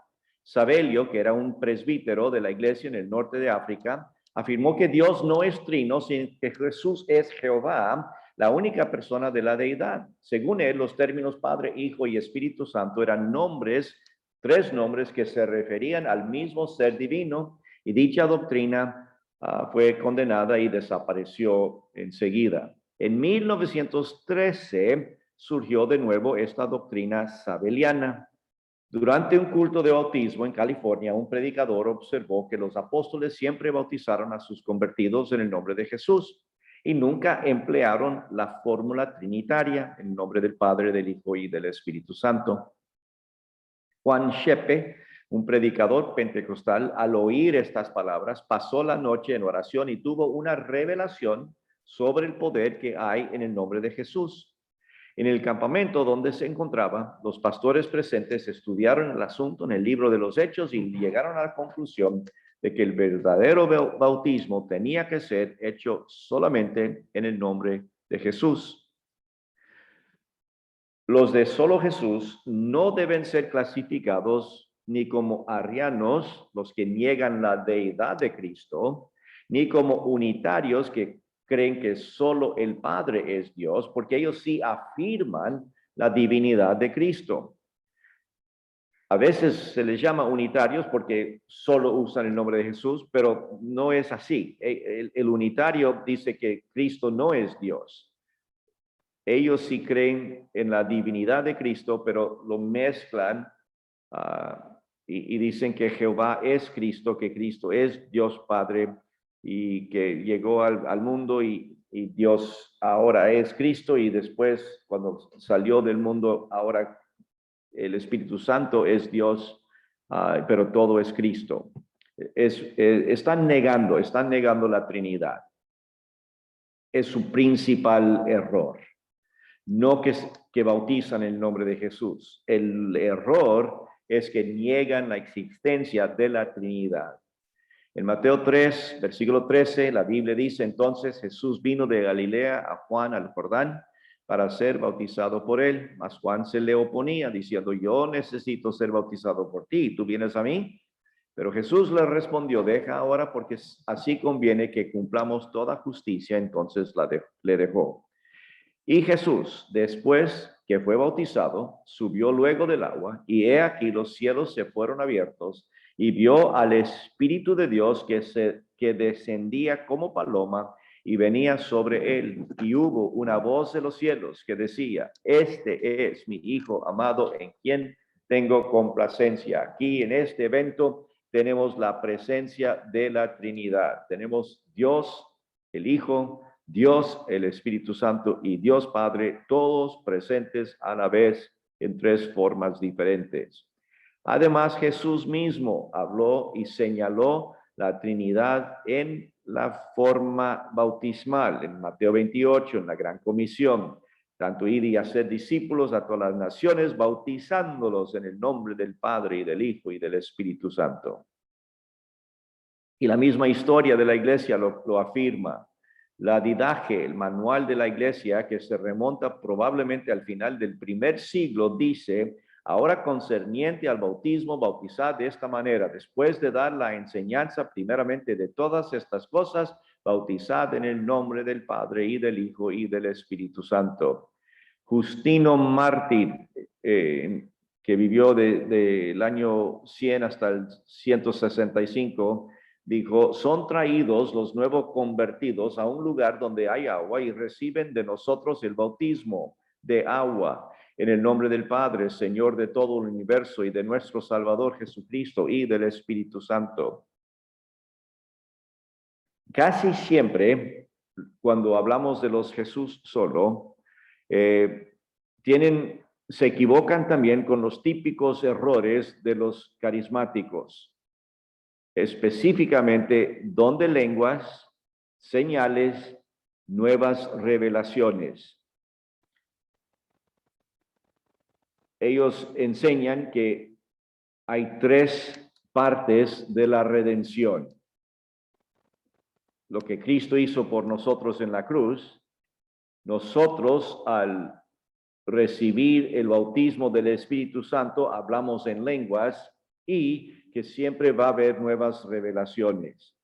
Sabelio, que era un presbítero de la iglesia en el norte de África, afirmó que Dios no es trino, sino que Jesús es Jehová, la única persona de la deidad. Según él, los términos Padre, Hijo y Espíritu Santo eran tres nombres que se referían al mismo ser divino, y dicha doctrina fue condenada y desapareció enseguida. En 1913 surgió de nuevo esta doctrina sabeliana. Durante un culto de bautismo en California, un predicador observó que los apóstoles siempre bautizaron a sus convertidos en el nombre de Jesús y nunca emplearon la fórmula trinitaria en nombre del Padre, del Hijo y del Espíritu Santo. Juan Shepe, un predicador pentecostal, al oír estas palabras, pasó la noche en oración y tuvo una revelación sobre el poder que hay en el nombre de Jesús. En el campamento donde se encontraba, los pastores presentes estudiaron el asunto en el libro de los Hechos y llegaron a la conclusión de que el verdadero bautismo tenía que ser hecho solamente en el nombre de Jesús. Los de solo Jesús no deben ser clasificados ni como arrianos, los que niegan la deidad de Cristo, ni como unitarios que creen que solo el Padre es Dios, porque ellos sí afirman la divinidad de Cristo. A veces se les llama unitarios porque solo usan el nombre de Jesús, pero no es así. El unitario dice que Cristo no es Dios. Ellos sí creen en la divinidad de Cristo, pero lo mezclan y dicen que Jehová es Cristo, que Cristo es Dios Padre y que llegó al mundo y Dios ahora es Cristo y después cuando salió del mundo ahora el Espíritu Santo es Dios, pero todo es Cristo. Están negando la Trinidad. Es su principal error. No que bautizan en el nombre de Jesús. El error es que niegan la existencia de la Trinidad. En Mateo 3, versículo 13, la Biblia dice, entonces Jesús vino de Galilea a Juan al Jordán para ser bautizado por él. Mas Juan se le oponía, diciendo, yo necesito ser bautizado por ti, ¿y tú vienes a mí? Pero Jesús le respondió, deja ahora, porque así conviene que cumplamos toda justicia. Entonces le dejó. Y Jesús, después que fue bautizado, subió luego del agua, y he aquí los cielos se fueron abiertos, y vio al Espíritu de Dios que descendía como paloma y venía sobre él. Y hubo una voz de los cielos que decía, este es mi Hijo amado, en quien tengo complacencia. Aquí en este evento tenemos la presencia de la Trinidad. Tenemos Dios, el Hijo, Dios, el Espíritu Santo y Dios Padre, todos presentes a la vez en tres formas diferentes. Además, Jesús mismo habló y señaló la Trinidad en la forma bautismal, en Mateo 28, en la Gran Comisión. Tanto ir y hacer discípulos a todas las naciones, bautizándolos en el nombre del Padre y del Hijo y del Espíritu Santo. Y la misma historia de la iglesia lo afirma. La didaje, el manual de la iglesia, que se remonta probablemente al final del primer siglo, dice, ahora concerniente al bautismo, bautizad de esta manera, después de dar la enseñanza primeramente de todas estas cosas, bautizad en el nombre del Padre y del Hijo y del Espíritu Santo. Justino Mártir, que vivió del año 100 hasta el 165, dijo, son traídos los nuevos convertidos a un lugar donde hay agua y reciben de nosotros el bautismo de agua en el nombre del Padre, Señor de todo el universo, y de nuestro Salvador Jesucristo y del Espíritu Santo. Casi siempre, cuando hablamos de los Jesús solo, se equivocan también con los típicos errores de los carismáticos. Específicamente don de lenguas, señales, nuevas revelaciones. Ellos enseñan que hay tres partes de la redención. Lo que Cristo hizo por nosotros en la cruz, nosotros al recibir el bautismo del Espíritu Santo hablamos en lenguas y que siempre va a haber nuevas revelaciones.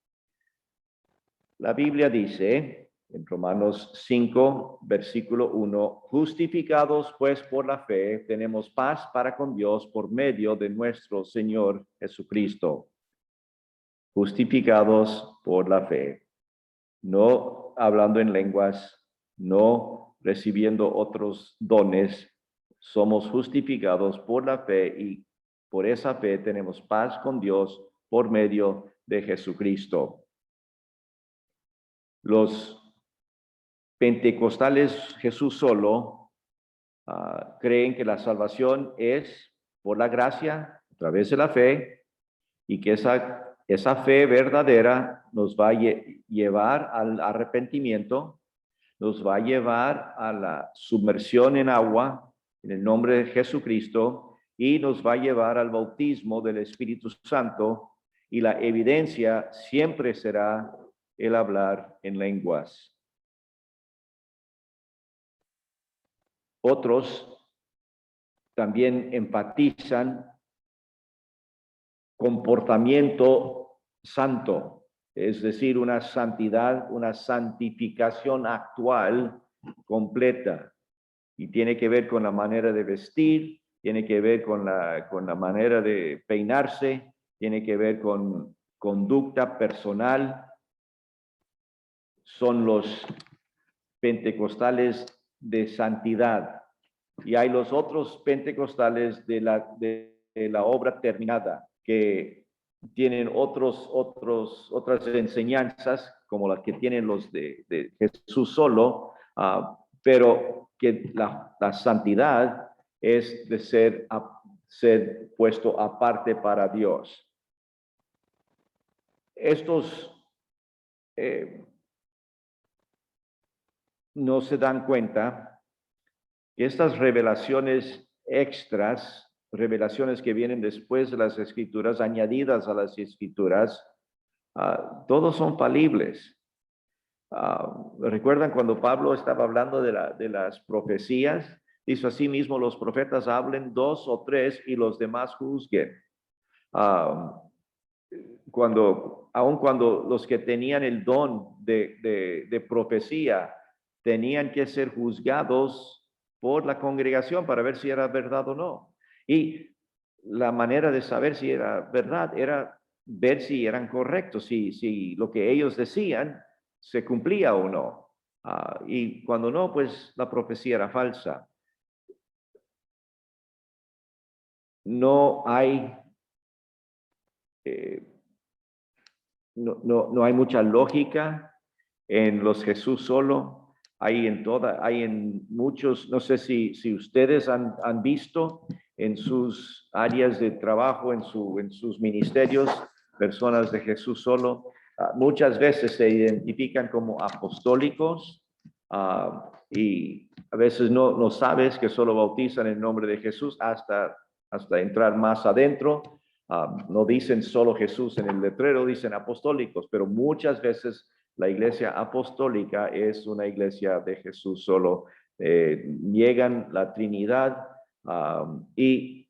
La Biblia dice en Romanos 5, versículo 1, justificados pues por la fe, tenemos paz para con Dios por medio de nuestro Señor Jesucristo. Justificados por la fe, no hablando en lenguas, no recibiendo otros dones, somos justificados por la fe y por esa fe tenemos paz con Dios por medio de Jesucristo. Los pentecostales Jesús solo creen que la salvación es por la gracia a través de la fe y que esa fe verdadera nos va a llevar al arrepentimiento, nos va a llevar a la sumersión en agua en el nombre de Jesucristo y nos va a llevar al bautismo del Espíritu Santo, y la evidencia siempre será el hablar en lenguas. Otros también enfatizan comportamiento santo, es decir, una santidad, una santificación actual completa, y tiene que ver con la manera de vestir, tiene que ver con la manera de peinarse, tiene que ver con conducta personal. Son los pentecostales de santidad, y hay los otros pentecostales de la obra terminada, que tienen otras enseñanzas como las que tienen los de Jesús solo, pero que la santidad es de ser puesto aparte para Dios. Estos no se dan cuenta que estas revelaciones extras, revelaciones que vienen después de las Escrituras, añadidas a las Escrituras, todos son falibles. ¿Recuerdan cuando Pablo estaba hablando de las profecías? Dice así mismo, los profetas hablen 2 o 3 y los demás juzguen. Aun cuando los que tenían el don de profecía tenían que ser juzgados por la congregación para ver si era verdad o no. Y la manera de saber si era verdad era ver si eran correctos, si lo que ellos decían se cumplía o no. Y cuando no, pues la profecía era falsa. No hay no hay mucha lógica en los Jesús solo. Hay en muchos, no sé si ustedes han visto en sus áreas de trabajo, en sus ministerios, personas de Jesús solo. Muchas veces se identifican como apostólicos y a veces no sabes que solo bautizan en nombre de Jesús hasta entrar más adentro. No dicen solo Jesús en el letrero, dicen apostólicos, pero muchas veces la iglesia apostólica es una iglesia de Jesús solo. Niegan la Trinidad y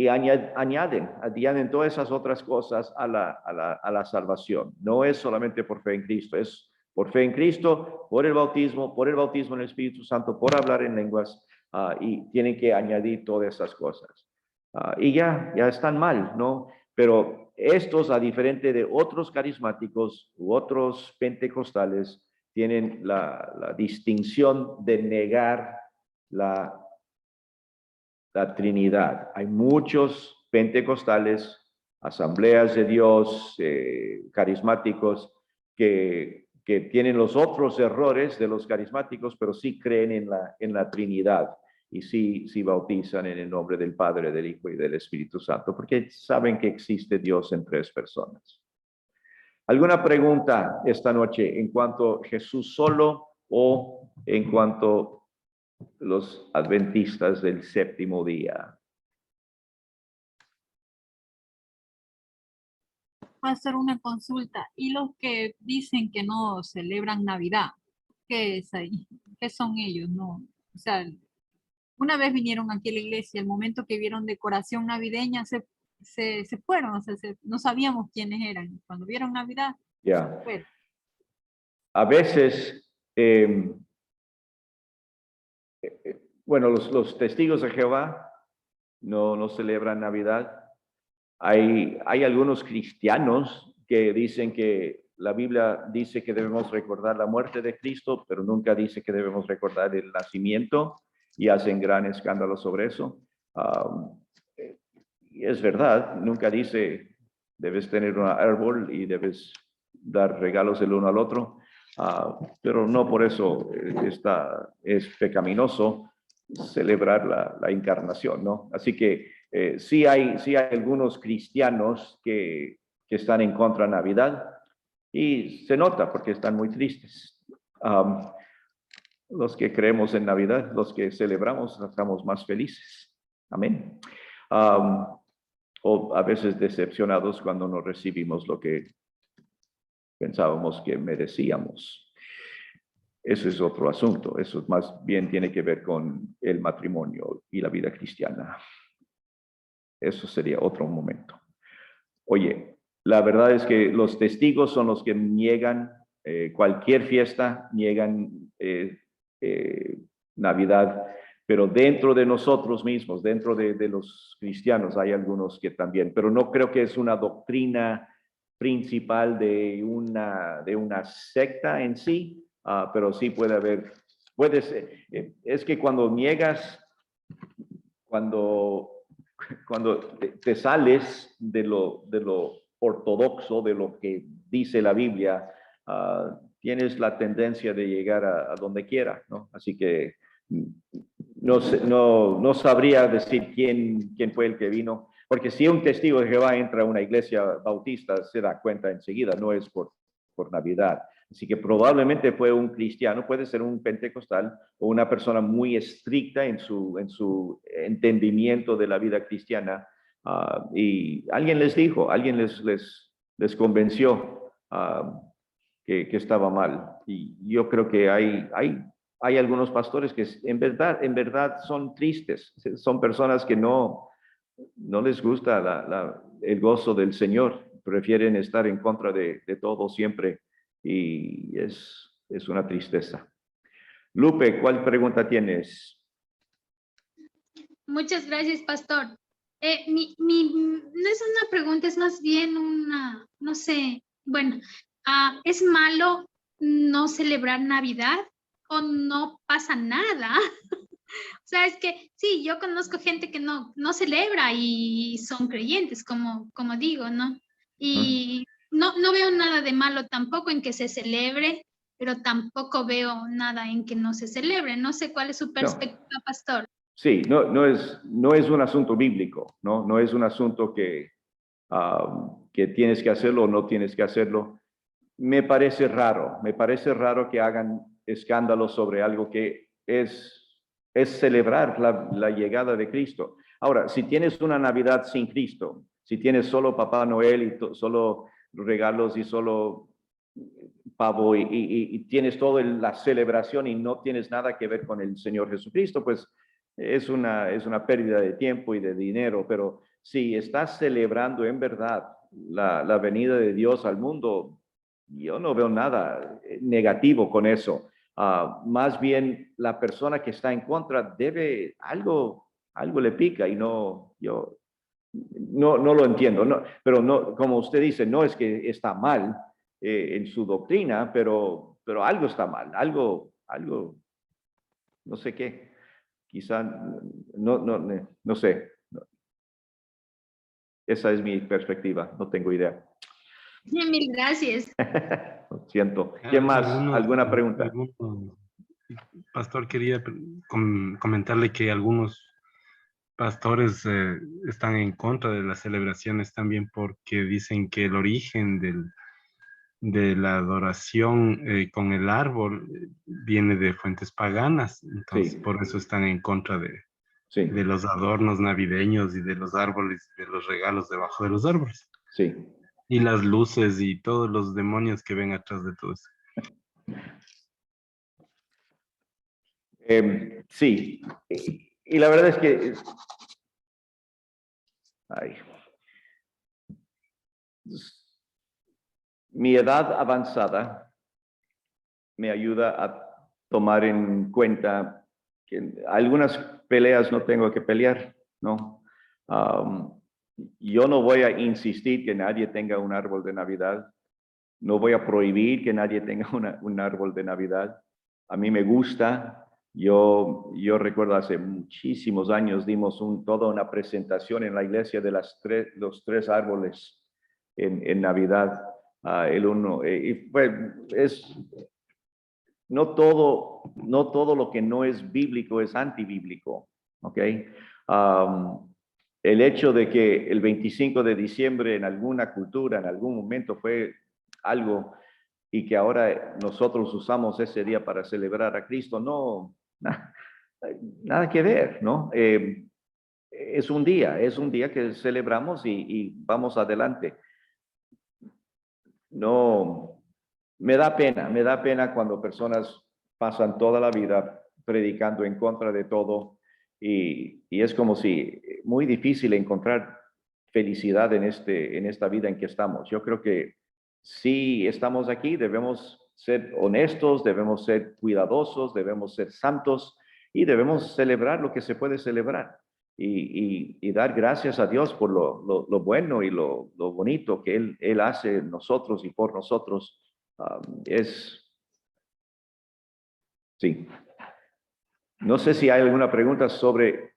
añaden todas esas otras cosas a la salvación. No es solamente por fe en Cristo, es por fe en Cristo, por el bautismo en el Espíritu Santo, por hablar en lenguas, y tienen que añadir todas esas cosas. Y ya están mal, ¿no? Pero estos, a diferente de otros carismáticos u otros pentecostales, tienen la distinción de negar la Trinidad. Hay muchos pentecostales, asambleas de Dios, carismáticos, que tienen los otros errores de los carismáticos, pero sí creen en la Trinidad. Y sí bautizan en el nombre del Padre, del Hijo y del Espíritu Santo, porque saben que existe Dios en 3 personas. ¿Alguna pregunta esta noche en cuanto a Jesús solo o en cuanto a los adventistas del 7º día? Va a hacer una consulta. ¿Y los que dicen que no celebran Navidad? ¿Qué es ahí? ¿Qué son ellos? No, o sea, una vez vinieron aquí a la iglesia, el momento que vieron decoración navideña se fueron, o sea, no sabíamos quiénes eran. Cuando vieron Navidad, Ya. fueron. A veces, bueno, los testigos de Jehová no celebran Navidad. Hay algunos cristianos que dicen que la Biblia dice que debemos recordar la muerte de Cristo, pero nunca dice que debemos recordar el nacimiento, y hacen gran escándalo sobre eso. Y es verdad, nunca dice debes tener un árbol y debes dar regalos el uno al otro, pero no por eso es pecaminoso celebrar la encarnación, ¿no? Así que sí hay algunos cristianos que están en contra de Navidad, y se nota porque están muy tristes. Los que creemos en Navidad, los que celebramos, estamos más felices. Amén. O a veces decepcionados cuando no recibimos lo que pensábamos que merecíamos. Eso es otro asunto. Eso más bien tiene que ver con el matrimonio y la vida cristiana. Eso sería otro momento. Oye, la verdad es que los testigos son los que niegan cualquier fiesta, niegan Navidad, pero dentro de nosotros mismos, dentro de los cristianos, hay algunos que también, pero no creo que es una doctrina principal de una secta en sí, pero sí puede haber, puede ser, es que cuando niegas, cuando te sales de lo ortodoxo, de lo que dice la Biblia, tienes la tendencia de llegar a donde quiera, ¿no? Así que no sabría decir quién fue el que vino, porque si un testigo de Jehová entra a una iglesia bautista, se da cuenta enseguida, no es por Navidad. Así que probablemente fue un cristiano, puede ser un pentecostal o una persona muy estricta en su entendimiento de la vida cristiana, y alguien les dijo, alguien les convenció que estaba mal. y yo creo que hay algunos pastores que en verdad son tristes, son personas que no les gusta el gozo del Señor, prefieren estar en contra de todo siempre, y es una tristeza. Lupe, ¿cuál pregunta tienes? Muchas gracias, pastor. No es una pregunta, es más bien una, no sé, bueno, ¿es malo no celebrar Navidad o no pasa nada? O sea, es que sí, yo conozco gente que no celebra y son creyentes, como digo, ¿no? Y no veo nada de malo tampoco en que se celebre, pero tampoco veo nada en que no se celebre. No sé cuál es su perspectiva, pastor. Sí, no es un asunto bíblico, ¿no? No es un asunto que tienes que hacerlo o no tienes que hacerlo. Me parece raro que hagan escándalo sobre algo que es celebrar la llegada de Cristo. Ahora, si tienes una Navidad sin Cristo, si tienes solo Papá Noel y solo regalos y solo pavo y tienes toda la celebración y no tienes nada que ver con el Señor Jesucristo, pues es una pérdida de tiempo y de dinero. Pero si estás celebrando en verdad la venida de Dios al mundo, yo no veo nada negativo con eso. Más bien la persona que está en contra debe algo le pica, y yo no lo entiendo. No, pero no, como usted dice, no es que está mal en su doctrina, pero algo está mal, algo, no sé qué. Quizá no sé. Esa es mi perspectiva, no tengo idea. Mil gracias. Lo siento. ¿Quién más? ¿Alguna pregunta? Pastor, quería comentarle que algunos pastores están en contra de las celebraciones también porque dicen que el origen de la adoración con el árbol viene de fuentes paganas. Entonces, Sí. por eso están en contra Sí, de los adornos navideños y de los árboles, de los regalos debajo de los árboles. sí. Y las luces y todos los demonios que ven atrás de todo eso. Sí, y la verdad es que mi edad avanzada me ayuda a tomar en cuenta que algunas peleas no tengo que pelear, ¿no? Yo no voy a insistir que nadie tenga un árbol de Navidad. No voy a prohibir que nadie tenga un árbol de Navidad. A mí me gusta. Yo recuerdo hace muchísimos años dimos toda una presentación en la iglesia de los tres árboles en Navidad. El uno, no todo lo que no es bíblico es antibíblico, ¿ok? El hecho de que el 25 de diciembre en alguna cultura, en algún momento fue algo, y que ahora nosotros usamos ese día para celebrar a Cristo, nada que ver, ¿no? Es un día que celebramos y vamos adelante. No, me da pena cuando personas pasan toda la vida predicando en contra de todo, y es como si muy difícil encontrar felicidad en esta vida en que estamos. Yo creo que si estamos aquí, debemos ser honestos, debemos ser cuidadosos, debemos ser santos y debemos celebrar lo que se puede celebrar y dar gracias a Dios por lo bueno y lo bonito que Él hace en nosotros y por nosotros. Sí. No sé si hay alguna pregunta sobre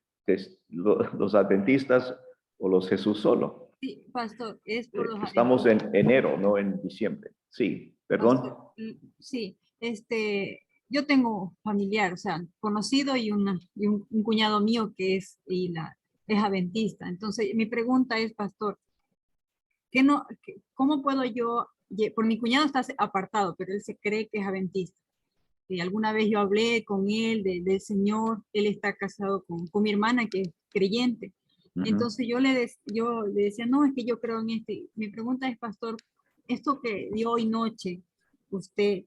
los adventistas o los Jesús solo. Sí, pastor, es por los Estamos en adventistas. enero, no en diciembre. Sí, perdón. Pastor, sí, yo tengo familiar, o sea, conocido y un cuñado mío que es adventista. Entonces, mi pregunta es, pastor, ¿cómo puedo yo, por mi cuñado está apartado, pero él se cree que es adventista? Y alguna vez yo hablé con él del Señor, él está casado con mi hermana que es creyente. Entonces yo le decía, no, es que yo creo en este. Mi pregunta es, pastor, esto que de hoy noche usted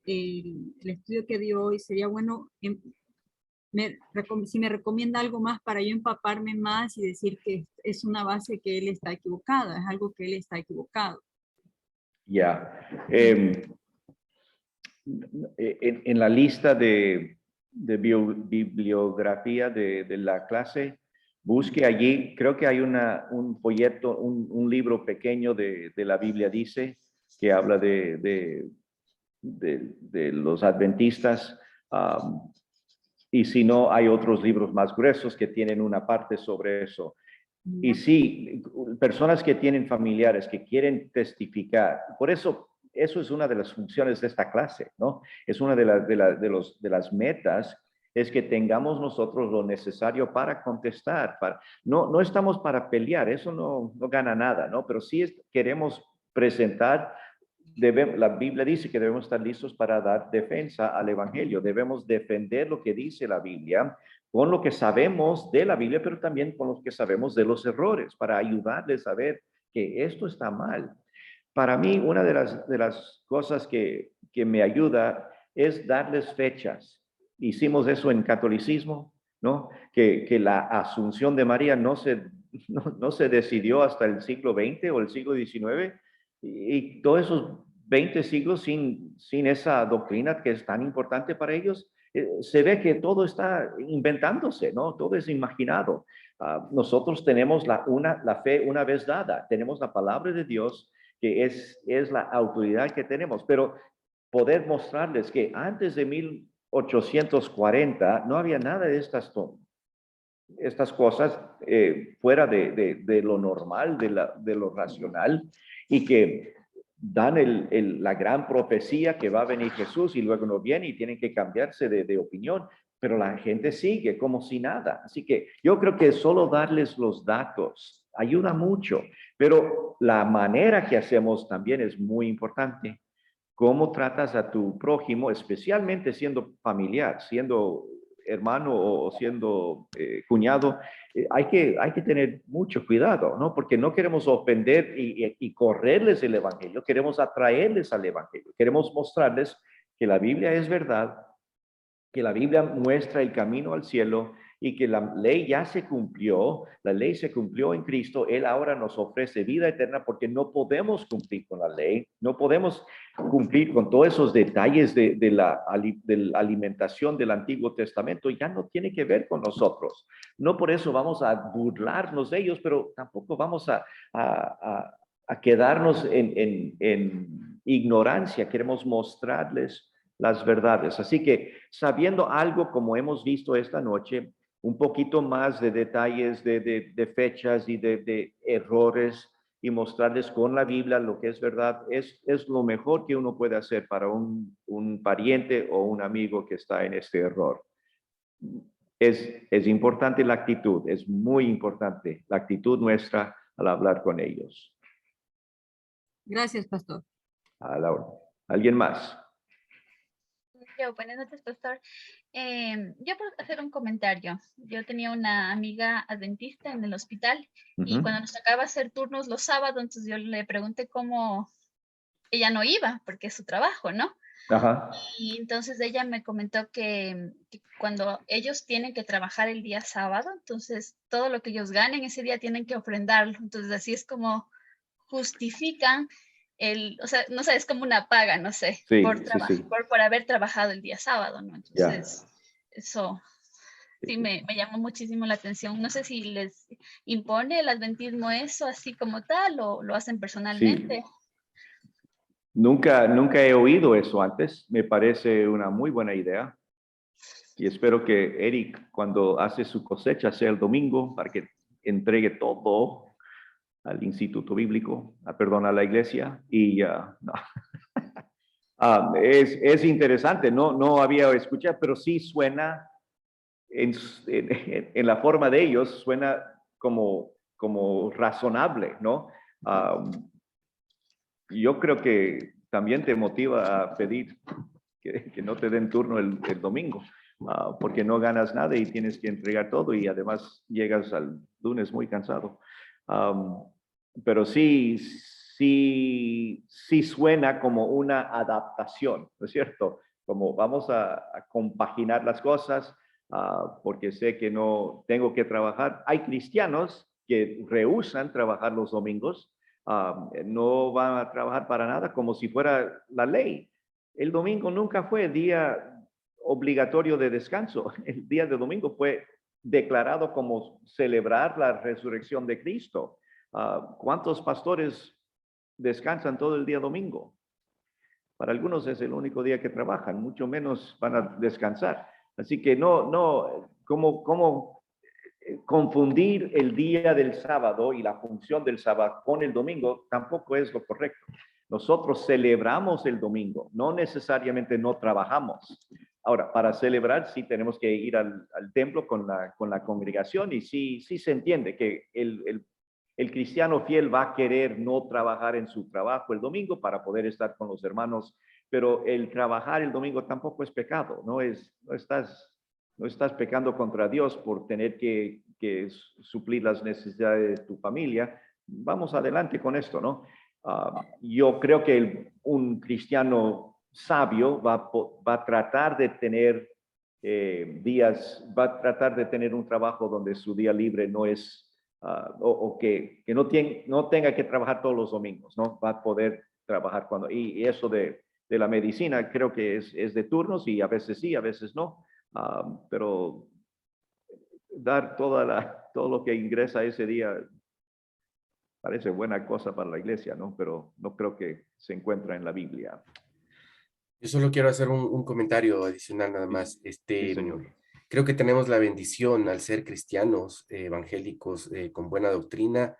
el estudio que dio hoy, sería bueno si me recomienda algo más para yo empaparme más y decir que es una base que él está equivocada, es algo que él está equivocado. Ya. En la lista de bibliografía de la clase, busque allí, creo que hay un folleto, un libro pequeño de la Biblia dice, que habla de los adventistas, y si no, hay otros libros más gruesos que tienen una parte sobre eso. Y sí, personas que tienen familiares que quieren testificar, por eso es una de las funciones de esta clase, ¿no? Es una de las metas, es que tengamos nosotros lo necesario para contestar. No estamos para pelear, eso no gana nada, ¿no? Pero sí queremos presentar, la Biblia dice que debemos estar listos para dar defensa al Evangelio. Debemos defender lo que dice la Biblia con lo que sabemos de la Biblia, pero también con lo que sabemos de los errores, para ayudarles a ver que esto está mal. Para mí, una de las cosas que me ayuda es darles fechas. Hicimos eso en catolicismo, ¿no? Que la asunción de María no se decidió hasta el siglo XX o el siglo XIX, y todos esos 20 siglos sin esa doctrina que es tan importante para ellos, se ve que todo está inventándose, ¿no? Todo es imaginado. Nosotros tenemos la fe una vez dada, tenemos la palabra de Dios, que es la autoridad que tenemos, pero poder mostrarles que antes de 1840 no había nada de estas cosas fuera de lo normal, de lo racional, y que dan la gran profecía que va a venir Jesús y luego no viene y tienen que cambiarse de opinión, pero la gente sigue como si nada. Así que yo creo que solo darles los datos ayuda mucho, pero la manera que hacemos también es muy importante. Cómo tratas a tu prójimo, especialmente siendo familiar, siendo hermano o siendo cuñado, hay que tener mucho cuidado, ¿no? Porque no queremos ofender y correrles el evangelio, queremos atraerles al evangelio, queremos mostrarles que la Biblia es verdad, que la Biblia muestra el camino al cielo y que la ley ya se cumplió, la ley se cumplió en Cristo, Él ahora nos ofrece vida eterna porque no podemos cumplir con la ley, no podemos cumplir con todos esos detalles de la alimentación del Antiguo Testamento, ya no tiene que ver con nosotros. No por eso vamos a burlarnos de ellos, pero tampoco vamos a quedarnos en ignorancia, queremos mostrarles las verdades. Así que sabiendo algo como hemos visto esta noche, un poquito más de detalles de fechas y de errores y mostrarles con la Biblia lo que es verdad, es lo mejor que uno puede hacer para un pariente o un amigo que está en este error. Es importante la actitud, es muy importante la actitud nuestra al hablar con ellos. Gracias, pastor. A la orden. ¿Alguien más? Buenas noches, pastor. Yo por hacer un comentario. Yo tenía una amiga adventista en el hospital y cuando nos tocaba hacer turnos los sábados, entonces yo le pregunté cómo ella no iba, porque es su trabajo, ¿no? Ajá. Y entonces ella me comentó que cuando ellos tienen que trabajar el día sábado, entonces todo lo que ellos ganen ese día tienen que ofrendarlo. Entonces así es como justifican o sea, no sé, es como una paga, no sé, Sí, sí. Por haber trabajado el día sábado, ¿no? Entonces, eso sí me llamó muchísimo la atención. No sé si les impone el adventismo eso así como tal o lo hacen personalmente. Sí. Nunca he oído eso antes. Me parece una muy buena idea. Y espero que Eric, cuando hace su cosecha, sea el domingo para que entregue todo al Instituto Bíblico, a la iglesia. Y no. Es interesante, no había escuchado, pero sí suena en la forma de ellos, suena como razonable, ¿no? Yo creo que también te motiva a pedir que no te den turno el domingo, porque no ganas nada y tienes que entregar todo y además llegas al lunes muy cansado. Pero sí sí suena como una adaptación, ¿no es cierto? Como vamos a compaginar las cosas, porque sé que no tengo que trabajar. Hay cristianos que rehúsan trabajar los domingos, no van a trabajar para nada como si fuera la ley. El domingo nunca fue día obligatorio de descanso. El día de domingo fue declarado como celebrar la resurrección de Cristo. ¿Cuántos pastores descansan todo el día domingo? Para algunos es el único día que trabajan, mucho menos van a descansar. Así que ¿cómo confundir el día del sábado y la función del sábado con el domingo tampoco es lo correcto. Nosotros celebramos el domingo, no necesariamente no trabajamos. Ahora, para celebrar sí tenemos que ir al templo con la congregación y sí se entiende que el cristiano fiel va a querer no trabajar en su trabajo el domingo para poder estar con los hermanos, pero el trabajar el domingo tampoco es pecado, no estás pecando contra Dios por tener que suplir las necesidades de tu familia. Vamos adelante con esto, ¿no? Yo creo que un cristiano sabio va a tratar de tener va a tratar de tener un trabajo donde su día libre no es, o que no tenga que trabajar todos los domingos, ¿no? Va a poder trabajar cuando, y eso de la medicina creo que es de turnos y a veces sí, a veces no. Pero dar todo lo que ingresa ese día parece buena cosa para la iglesia, ¿no? Pero no creo que se encuentra en la Biblia. Yo solo quiero hacer un comentario adicional nada más. Sí, señor. Creo que tenemos la bendición al ser cristianos evangélicos con buena doctrina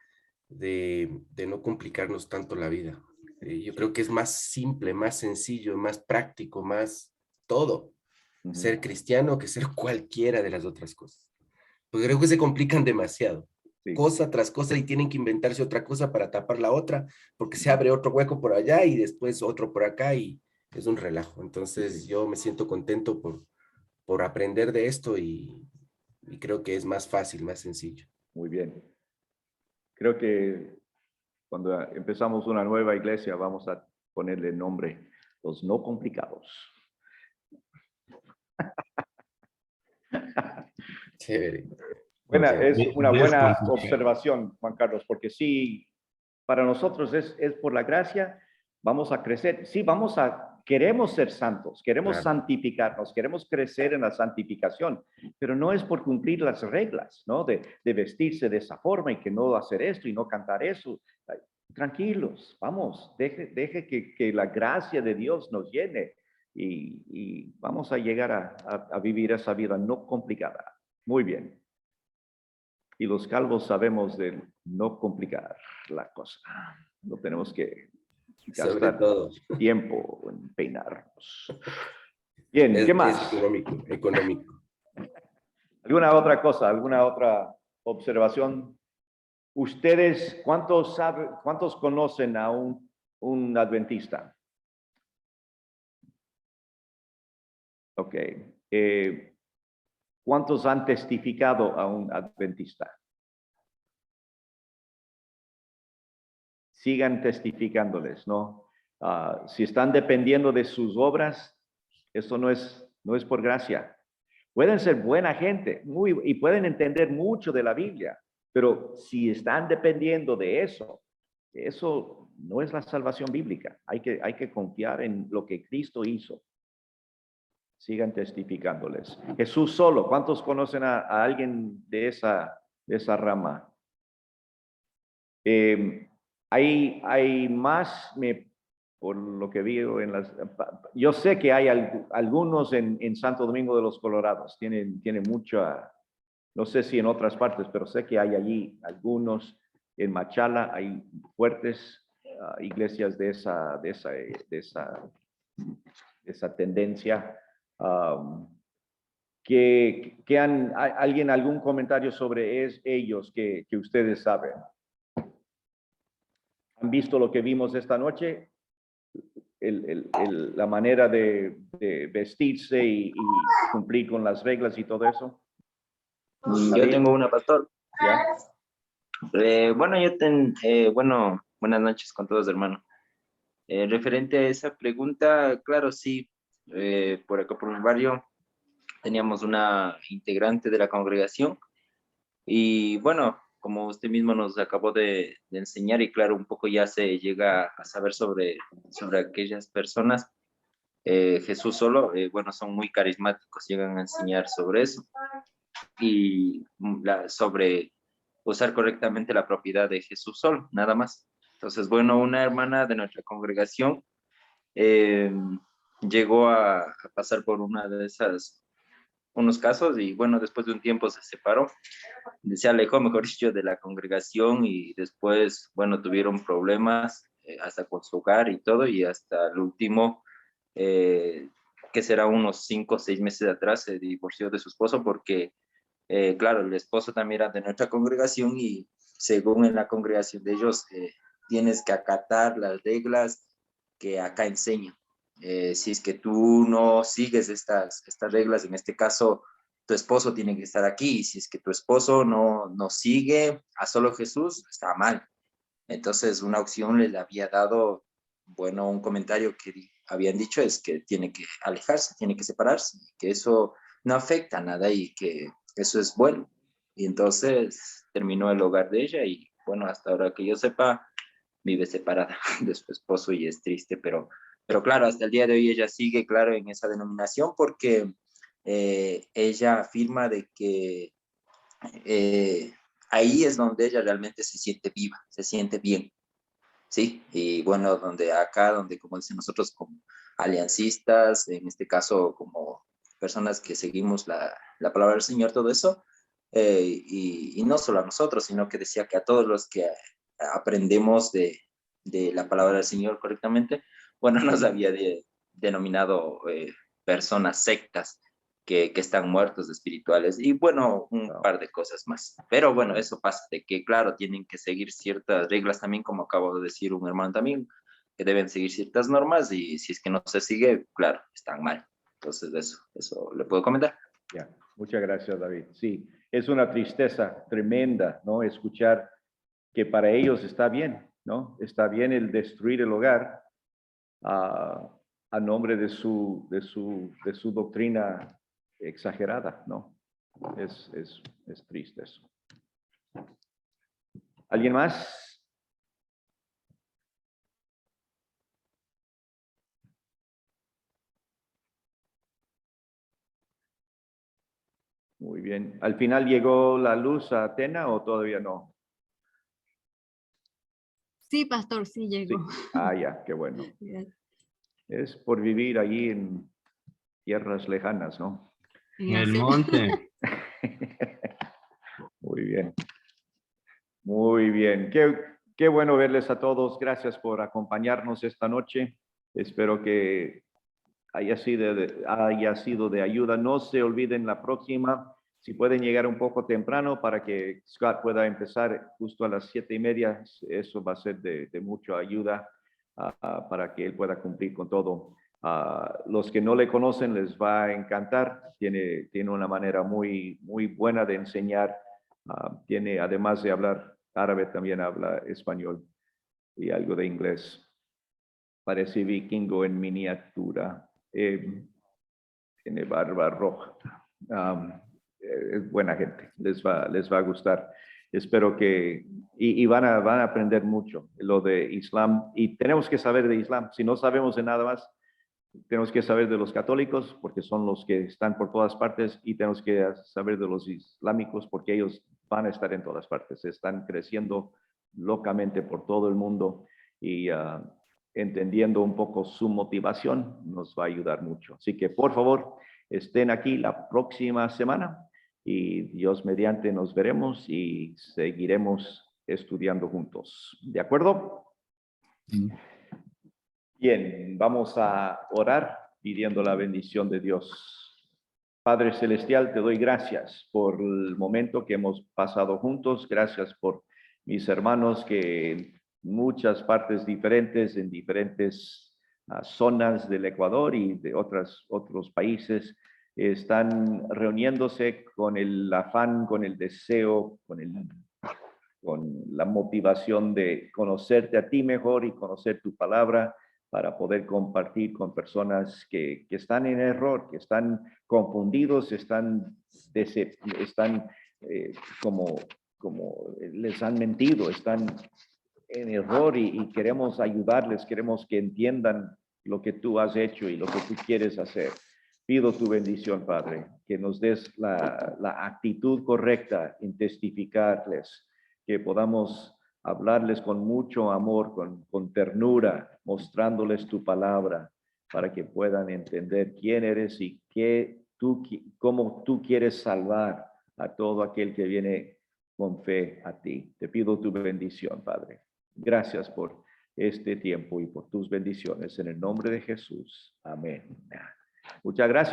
de no complicarnos tanto la vida. Yo creo que es más simple, más sencillo, más práctico, más todo ser cristiano que ser cualquiera de las otras cosas. Porque creo que se complican demasiado. Sí. Cosa tras cosa y tienen que inventarse otra cosa para tapar la otra, porque se abre otro hueco por allá y después otro por acá y es un relajo. Entonces yo me siento contento por aprender de esto y creo que es más fácil, más sencillo. Muy bien. Creo que cuando empezamos una nueva iglesia vamos a ponerle nombre, los no complicados. Chévere. Bueno, Chévere. es una buena observación, Juan Carlos, porque sí, para nosotros es por la gracia, vamos a crecer. Sí, queremos ser santos, queremos santificarnos, queremos crecer en la santificación, pero no es por cumplir las reglas, ¿no? De vestirse de esa forma y que no hacer esto y no cantar eso. Tranquilos, vamos, deje que la gracia de Dios nos llene y vamos a llegar a vivir esa vida no complicada. Muy bien. Y los calvos sabemos de no complicar la cosa. No tenemos que gastar tiempo en peinarnos. Bien, ¿qué más? Es económico. ¿Alguna otra cosa? ¿Alguna otra observación? ¿Ustedes cuántos conocen a un adventista? Ok. ¿Cuántos han testificado a un adventista? Sigan testificándoles, ¿no? Si están dependiendo de sus obras, eso no es por gracia. Pueden ser buena gente y pueden entender mucho de la Biblia, pero si están dependiendo de eso no es la salvación bíblica. Hay que confiar en lo que Cristo hizo. Sigan testificándoles. Jesús solo. ¿Cuántos conocen a alguien de esa rama? Hay más, por lo que veo yo sé que hay algunos en Santo Domingo de los Colorados. Tienen mucha, no sé si en otras partes, pero sé que hay allí algunos. En Machala hay fuertes iglesias de esa tendencia. ¿Alguien algún comentario sobre ellos que ustedes saben? ¿Han visto lo que vimos esta noche? La manera de vestirse y cumplir con las reglas y todo eso. Yo tengo una, pastor. ¿Ya? Bueno, Buenas noches con todos, hermano. Referente a esa pregunta, claro, sí. Por acá, por mi barrio, teníamos una integrante de la congregación y bueno, como usted mismo nos acabó de enseñar y claro, un poco ya se llega a saber sobre aquellas personas. Jesús solo, bueno, son muy carismáticos, llegan a enseñar sobre eso y sobre usar correctamente la propiedad de Jesús solo, nada más. Entonces, bueno, una hermana de nuestra congregación eh, llegó a pasar por una de unos casos y bueno, después de un tiempo se separó, se alejó, mejor dicho, de la congregación y después, bueno, tuvieron problemas hasta con su hogar y todo y hasta el último, que será unos 5 o 6 meses atrás, se divorció de su esposo porque claro, el esposo también era de nuestra congregación y según en la congregación de ellos, tienes que acatar las reglas que acá enseñan. Si es que tú no sigues estas reglas, en este caso, tu esposo tiene que estar aquí. Y si es que tu esposo no sigue a solo Jesús, está mal. Entonces, una opción les había dado, bueno, un comentario que habían dicho es que tiene que alejarse, tiene que separarse, que eso no afecta a nada y que eso es bueno. Y entonces terminó el hogar de ella y bueno, hasta ahora que yo sepa, vive separada de su esposo y es triste, pero claro, hasta el día de hoy ella sigue, claro, en esa denominación porque ella afirma de que ahí es donde ella realmente se siente viva, se siente bien, ¿sí? Y bueno, donde como dicen nosotros, como aliancistas, en este caso como personas que seguimos la palabra del Señor, todo eso, y no solo a nosotros, sino que decía que a todos los que aprendemos de la palabra del Señor correctamente, bueno, nos había denominado personas sectas que están muertos espirituales y bueno, un par de cosas más. Pero bueno, eso pasa de que, claro, tienen que seguir ciertas reglas también, como acabo de decir un hermano también, que deben seguir ciertas normas y si es que no se sigue, claro, están mal. Entonces, eso le puedo comentar. Ya, muchas gracias, David. Sí, es una tristeza tremenda, ¿no? Escuchar que para ellos está bien, ¿no? Está bien el destruir el hogar a nombre de su doctrina exagerada, ¿no? Es triste eso. ¿Alguien más? Muy bien. ¿Al final llegó la luz a Atena o todavía no? Sí, pastor, sí llegó. Sí. Ah, ya, qué bueno. Es por vivir allí en tierras lejanas, ¿no? En el monte. Muy bien. Muy bien. Qué bueno verles a todos. Gracias por acompañarnos esta noche. Espero que haya sido de ayuda. No se olviden la próxima. Si pueden llegar un poco temprano para que Scott pueda empezar justo a las 7:30, eso va a ser de mucha ayuda para que él pueda cumplir con todo. Los que no le conocen les va a encantar. Tiene una manera muy buena de enseñar. Tiene, además de hablar árabe, también habla español y algo de inglés. Parece vikingo en miniatura. Tiene barba roja. Es buena gente, les va a gustar. Espero que, y van a aprender mucho lo de Islam. Y tenemos que saber de Islam. Si no sabemos de nada más, tenemos que saber de los católicos, porque son los que están por todas partes, y tenemos que saber de los islámicos, porque ellos van a estar en todas partes. Están creciendo locamente por todo el mundo y entendiendo un poco su motivación nos va a ayudar mucho. Así que, por favor, estén aquí la próxima semana y Dios mediante nos veremos y seguiremos estudiando juntos. ¿De acuerdo? Bien, vamos a orar pidiendo la bendición de Dios. Padre Celestial, te doy gracias por el momento que hemos pasado juntos. Gracias por mis hermanos que en muchas partes diferentes, en diferentes zonas del Ecuador y de otros países, están reuniéndose con el afán, con el deseo, con la motivación de conocerte a ti mejor y conocer tu palabra para poder compartir con personas que están en error, que están confundidos, están como les han mentido, están en error y queremos ayudarles, queremos que entiendan lo que tú has hecho y lo que tú quieres hacer. Pido tu bendición, Padre, que nos des la actitud correcta en testificarles, que podamos hablarles con mucho amor, con ternura, mostrándoles tu palabra para que puedan entender quién eres y cómo tú quieres salvar a todo aquel que viene con fe a ti. Te pido tu bendición, Padre. Gracias por este tiempo y por tus bendiciones. En el nombre de Jesús. Amén. Muchas gracias.